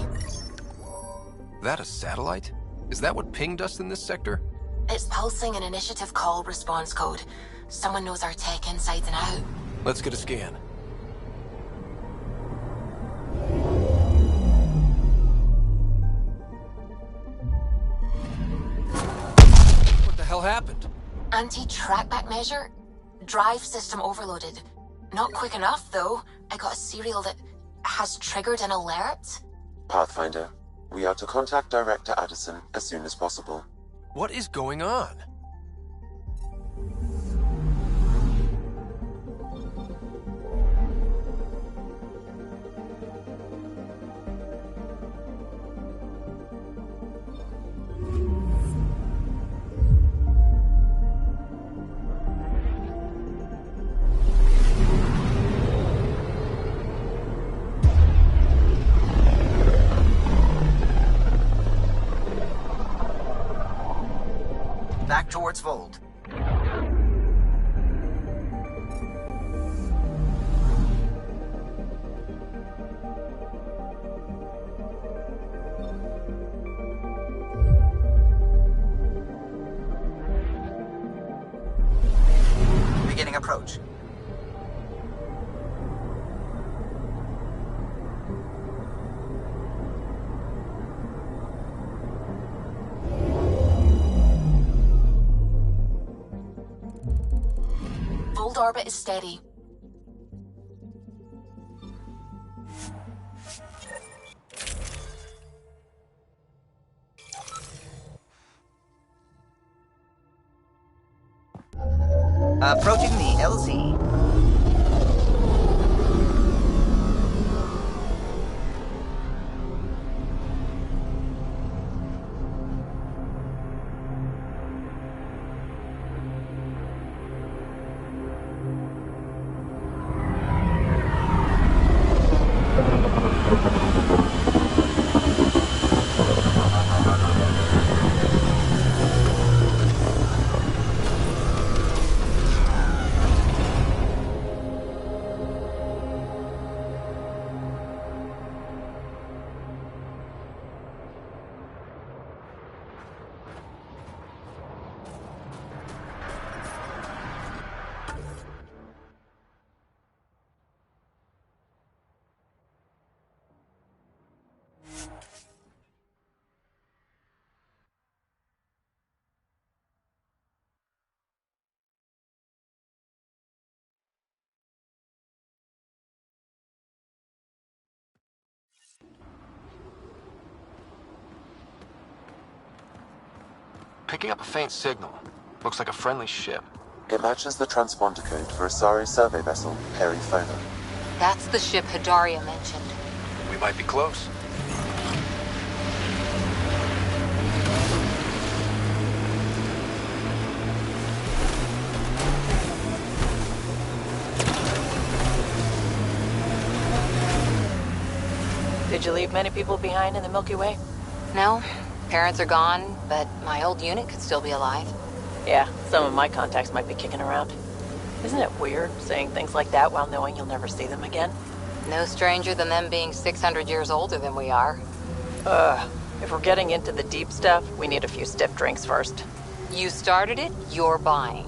That a satellite? Is that what pinged us in this sector? It's pulsing an initiative call response code. Someone knows our tech inside and out. Let's get a scan. What the hell happened? Anti-trackback measure? Drive system overloaded. Not quick enough, though. I got a serial that has triggered an alert. Pathfinder, we are to contact Director Addison as soon as possible. What is going on? Back towards Vold. Beginning approach. Vold orbit is steady. Approaching the LZ. Picking up a faint signal. Looks like a friendly ship. It matches the transponder code for Asari survey vessel, Perifona. That's the ship Hidaria mentioned. We might be close. Did you leave many people behind in the Milky Way? No, Parents are gone, but my old unit could still be alive. Yeah, some of my contacts might be kicking around. Isn't it weird saying things like that while knowing you'll never see them again? No stranger than them being 600 years older than we are. If we're getting into the deep stuff, we need a few stiff drinks first. You started it, you're buying.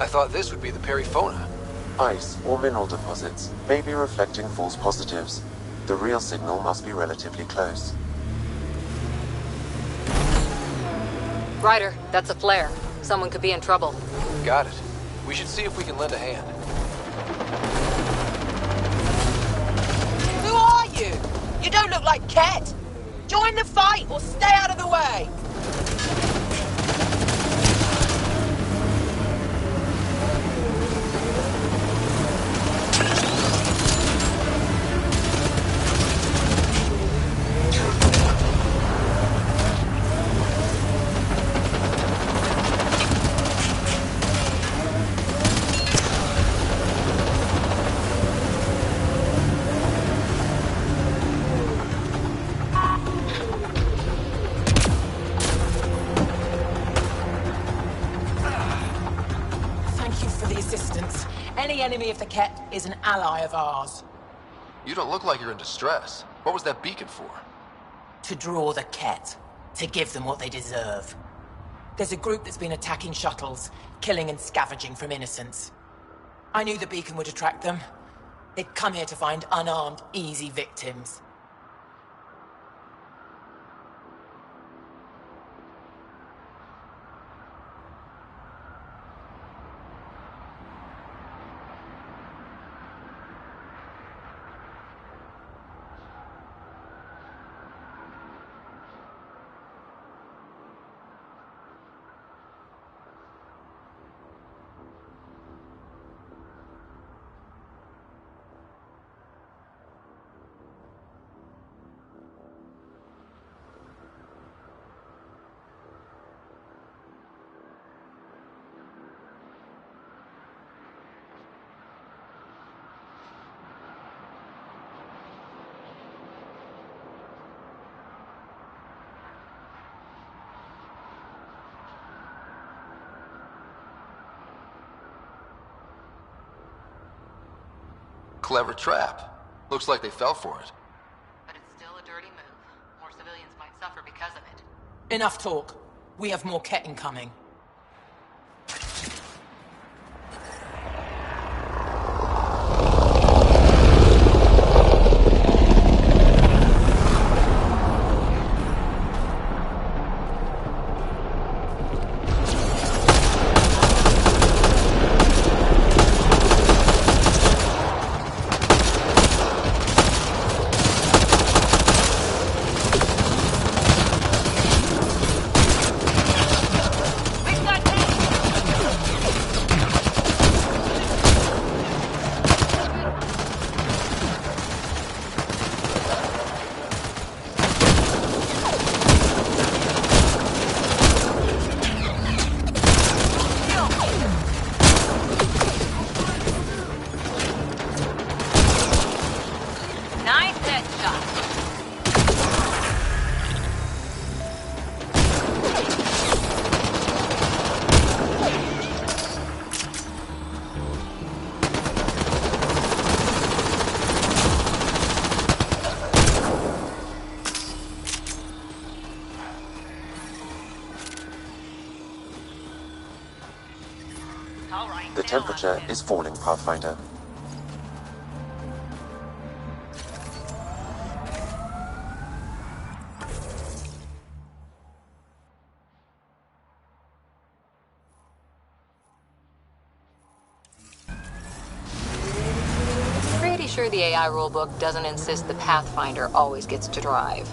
I thought this would be the periphona. Ice or mineral deposits may be reflecting false positives. The real signal must be relatively close. Ryder, that's a flare. Someone could be in trouble. Got it. We should see if we can lend a hand. Who are you? You don't look like Ket. Join the fight or stay out of the way. Any enemy of the Ket is an ally of ours. You don't look like you're in distress. What was that beacon for? To draw the Ket. To give them what they deserve. There's a group that's been attacking shuttles, killing and scavenging from innocents. I knew the beacon would attract them. They'd come here to find unarmed, easy victims. Clever trap. Looks like they fell for it. But it's still a dirty move. More civilians might suffer because of it. Enough talk. We have more Ket incoming. The temperature is falling, Pathfinder. Pretty sure the AI rulebook doesn't insist the Pathfinder always gets to drive.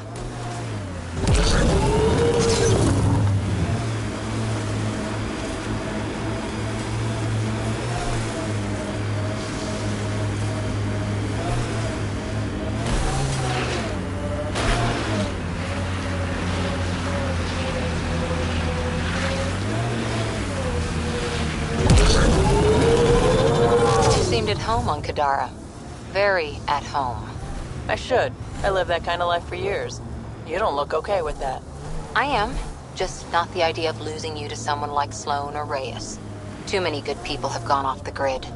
seemed at home on Kadara. Very at home. I should. I lived that kind of life for years. You don't look okay with that. I am. Just not the idea of losing you to someone like Sloan or Reyes. Too many good people have gone off the grid.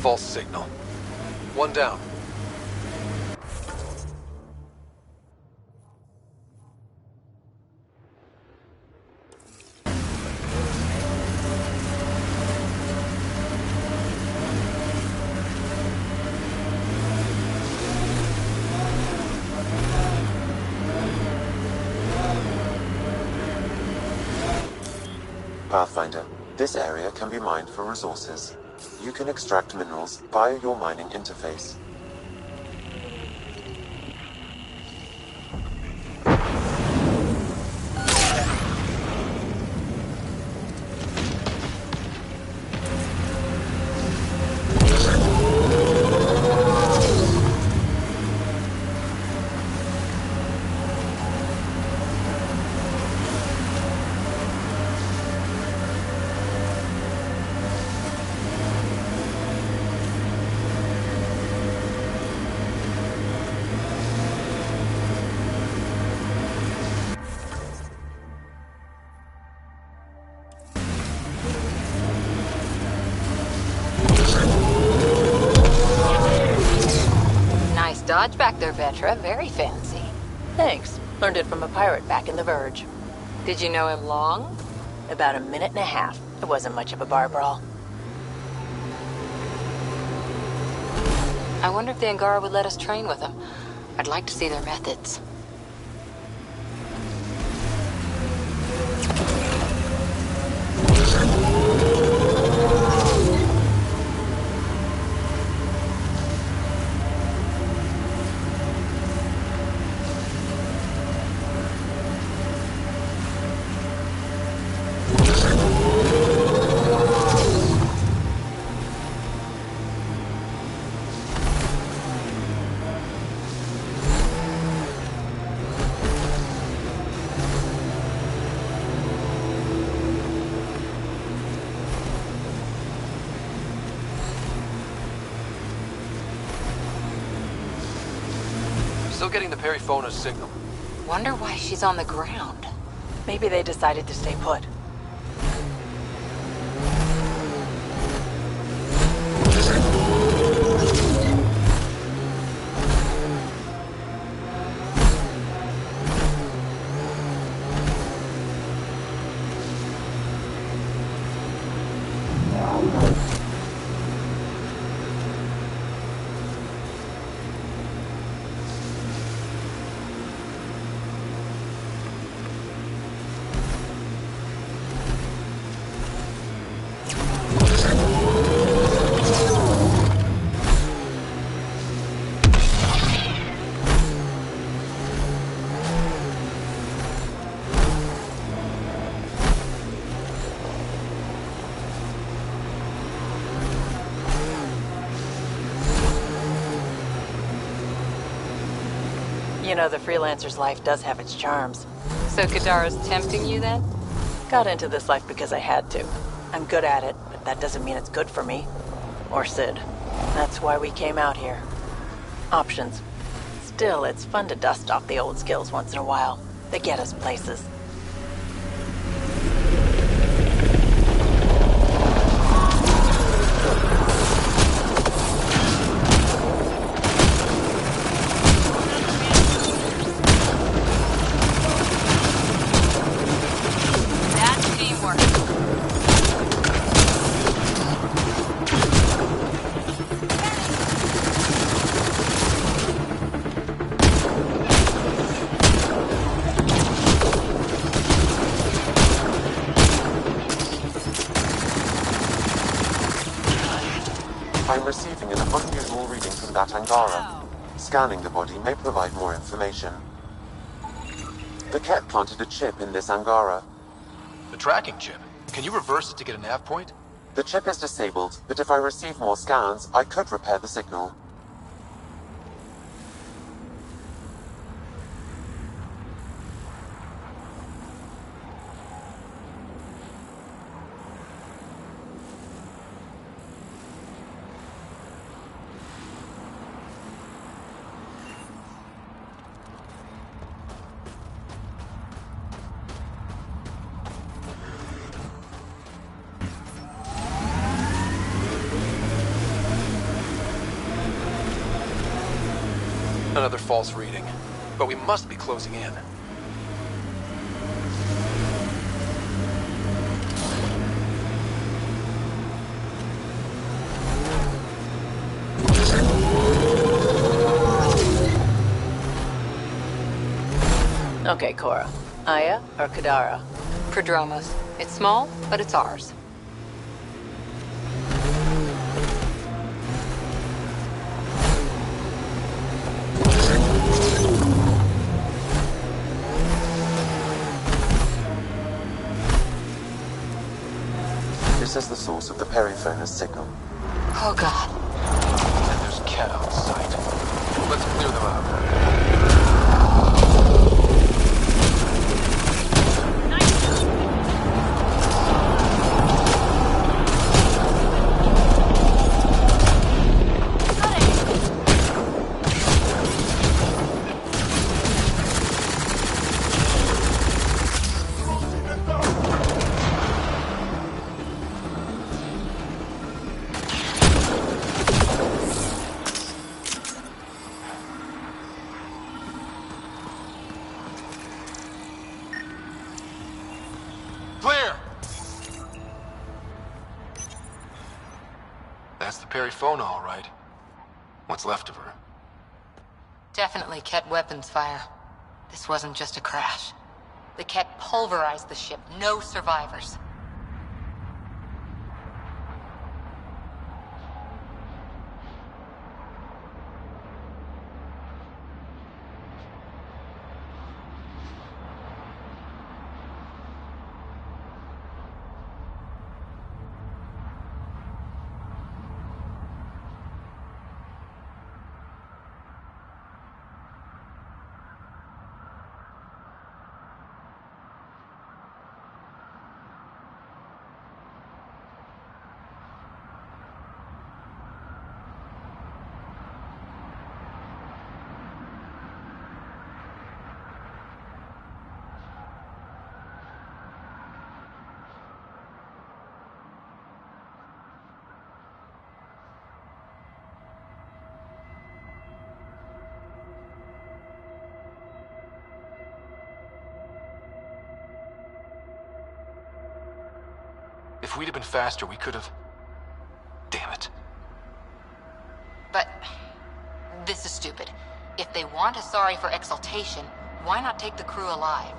False signal. One down. Pathfinder, this area can be mined for resources. You can extract minerals via your mining interface. Dodge back there, Vetra. Very fancy. Thanks. Learned it from a pirate back in the Verge. Did you know him long? About a minute and a half. It wasn't much of a bar brawl. I wonder if the Angara would let us train with them. I'd like to see their methods. Still getting the Periphona's signal. Wonder why she's on the ground. Maybe they decided to stay put. You know, the freelancer's life does have its charms. So Kadara's tempting you then? Got into this life because I had to. I'm good at it, but that doesn't mean it's good for me. Or Sid. That's why we came out here. Options. Still, it's fun to dust off the old skills once in a while. They get us places. I'm receiving an unusual reading from that Angara. Scanning the body may provide more information. The Ket planted a chip in this Angara. The tracking chip? Can you reverse it to get a nav point? The chip is disabled, but if I receive more scans, I could repair the signal. Another false reading. But we must be closing in. Okay, Cora. Aya or Kadara? Prodromos. It's small, but it's ours. This is the source of the periphone's signal. Oh god. And there's Ket on sight. Let's clear them out. That's the Perryphone, all right. What's left of her? Definitely Ket weapons fire. This wasn't just a crash. The Ket pulverized the ship. No survivors. If we'd have been faster, we could have... Damn it. But this is stupid. If they want Asari for exaltation, why not take the crew alive?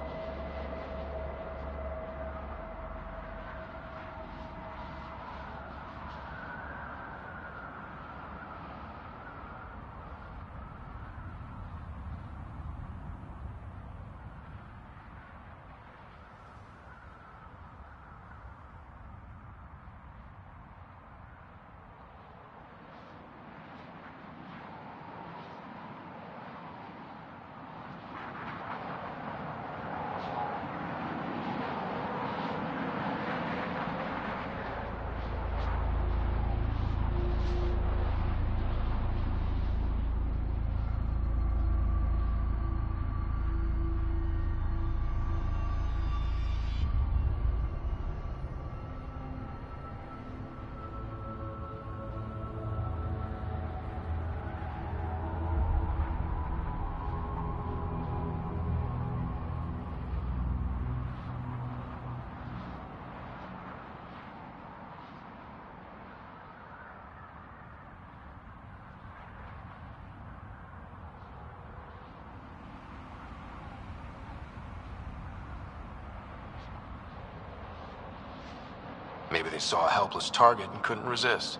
Maybe they saw a helpless target and couldn't resist.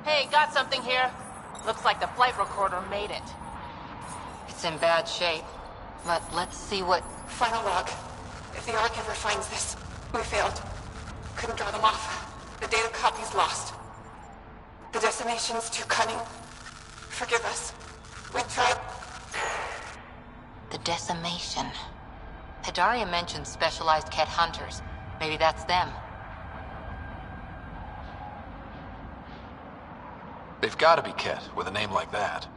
Hey, got something here. Looks like the flight recorder made it. It's in bad shape, but let's see what... Final log. If the Ark ever finds this, we failed. Couldn't draw them off. The data copy's lost. The decimation's too cunning. Forgive us. We tried... The decimation. Hidaria mentioned specialized Ket hunters. Maybe that's them. They've got to be Ket, with a name like that.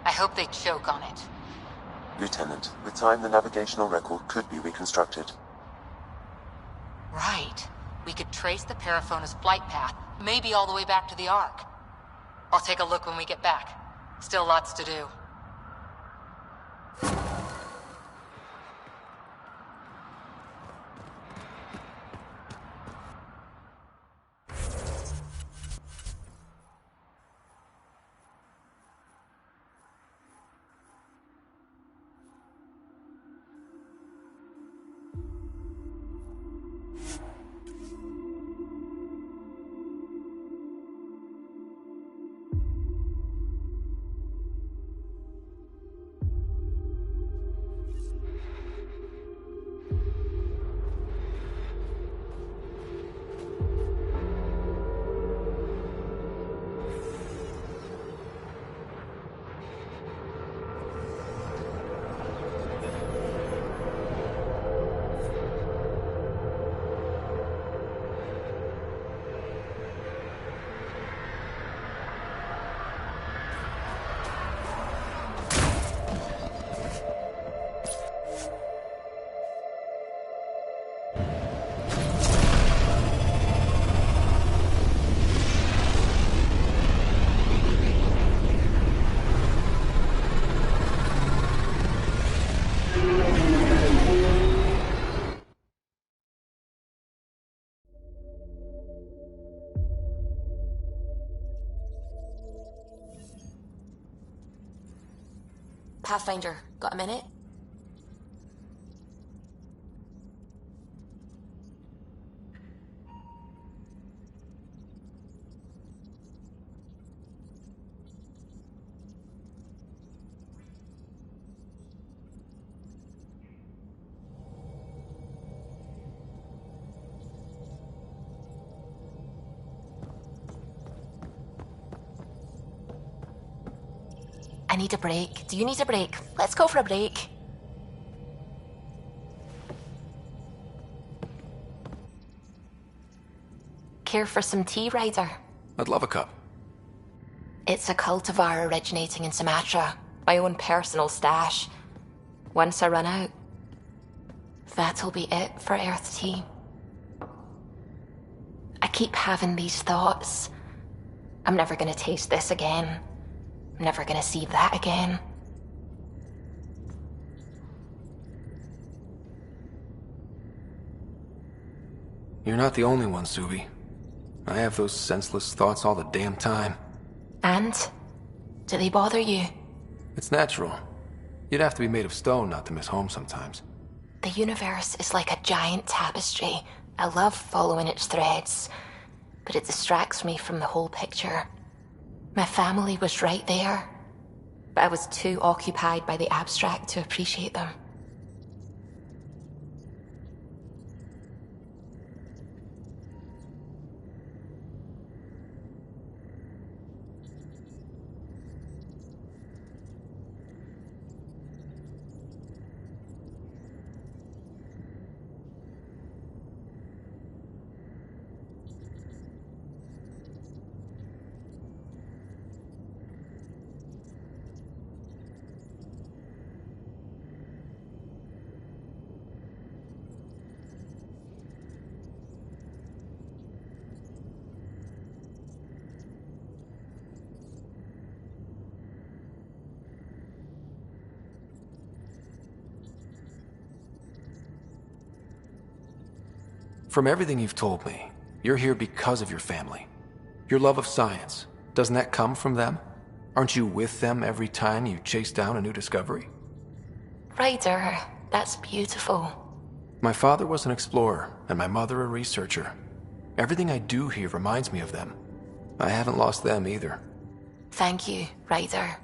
I hope they choke on it. Lieutenant, with time the navigational record could be reconstructed. Right. We could trace the Paraphona's flight path, maybe all the way back to the Ark. I'll take a look when we get back. Still lots to do. Pathfinder, got a minute? I need a break. Do you need a break? Let's go for a break. Care for some tea, Ryder? I'd love a cup. It's a cultivar originating in Sumatra. My own personal stash. Once I run out, that'll be it for Earth tea. I keep having these thoughts. I'm never gonna taste this again. I'm never gonna see that again. You're not the only one, Suvi. I have those senseless thoughts all the damn time. And? Do they bother you? It's natural. You'd have to be made of stone not to miss home sometimes. The universe is like a giant tapestry. I love following its threads, but it distracts me from the whole picture. My family was right there, but I was too occupied by the abstract to appreciate them. From everything you've told me, you're here because of your family. Your love of science, doesn't that come from them? Aren't you with them every time you chase down a new discovery? Ryder, that's beautiful. My father was an explorer, and my mother a researcher. Everything I do here reminds me of them. I haven't lost them either. Thank you, Ryder.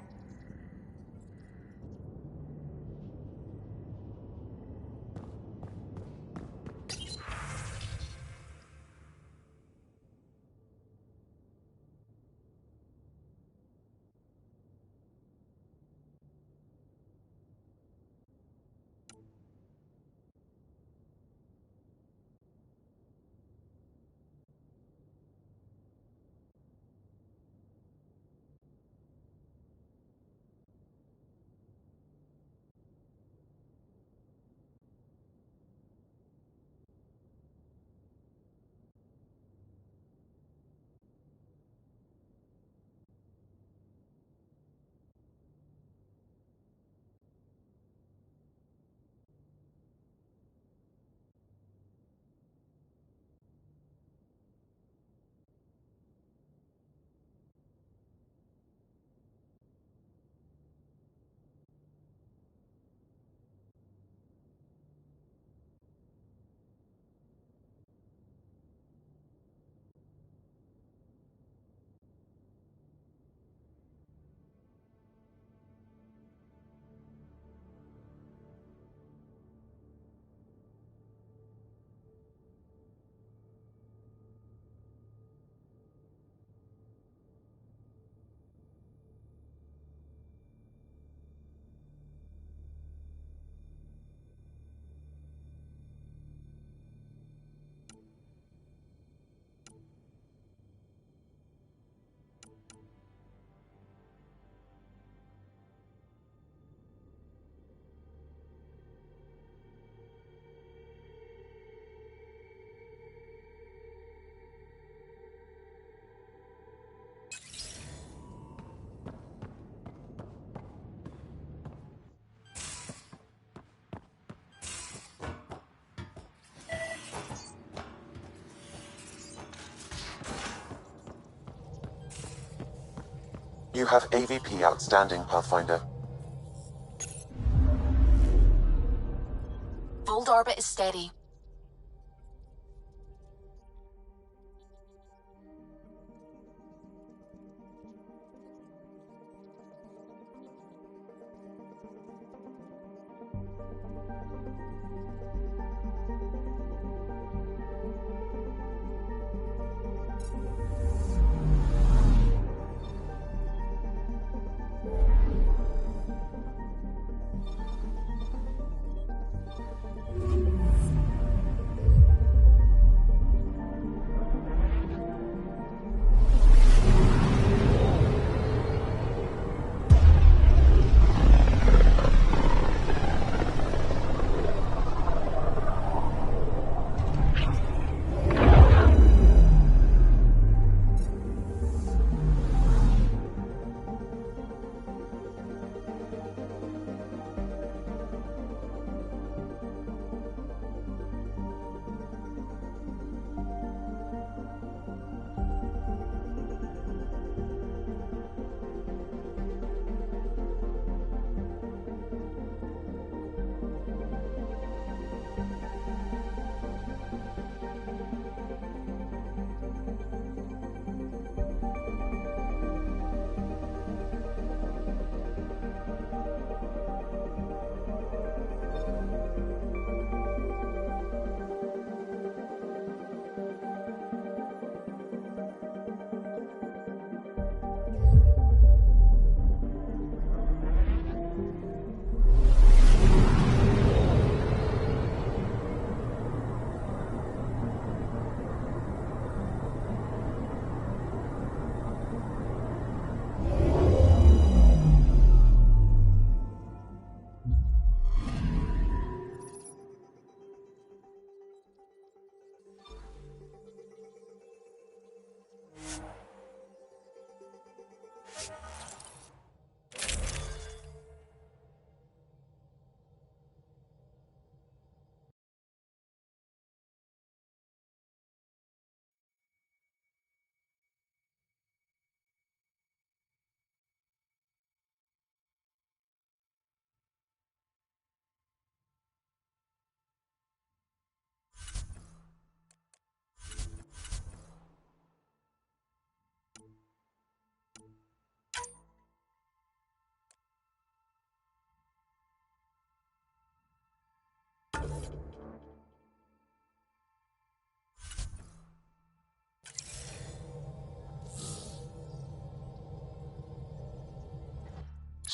You have AVP outstanding, Pathfinder. Fold orbit is steady.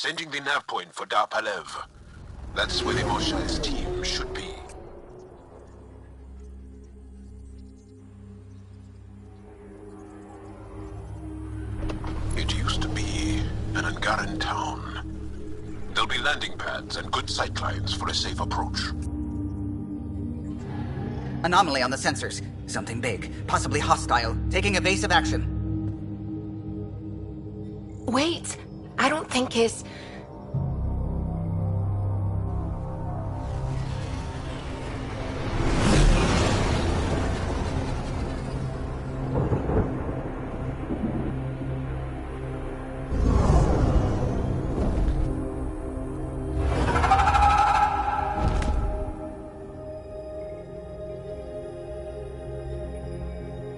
Sending the nav point for Dar Palev. That's where the Moshai's team should be. It used to be an Angaran town. There'll be landing pads and good sightlines for a safe approach. Anomaly on the sensors. Something big, possibly hostile, taking evasive action. Wait, I don't think his...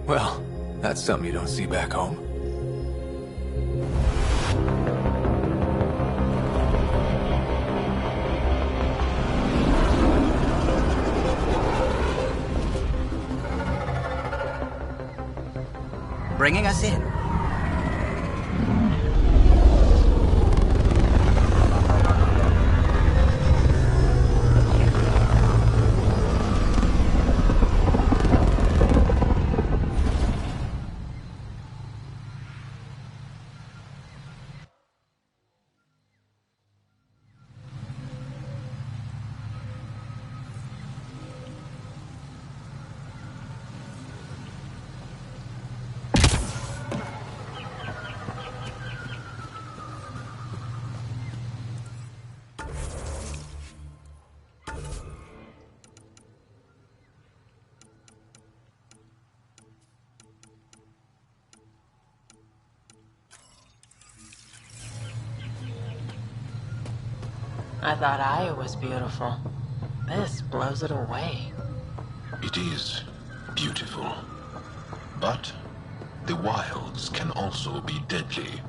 Well, that's something you don't see back home. Bringing us in. I thought Aya was beautiful. This blows it away. It is beautiful. But the wilds can also be deadly.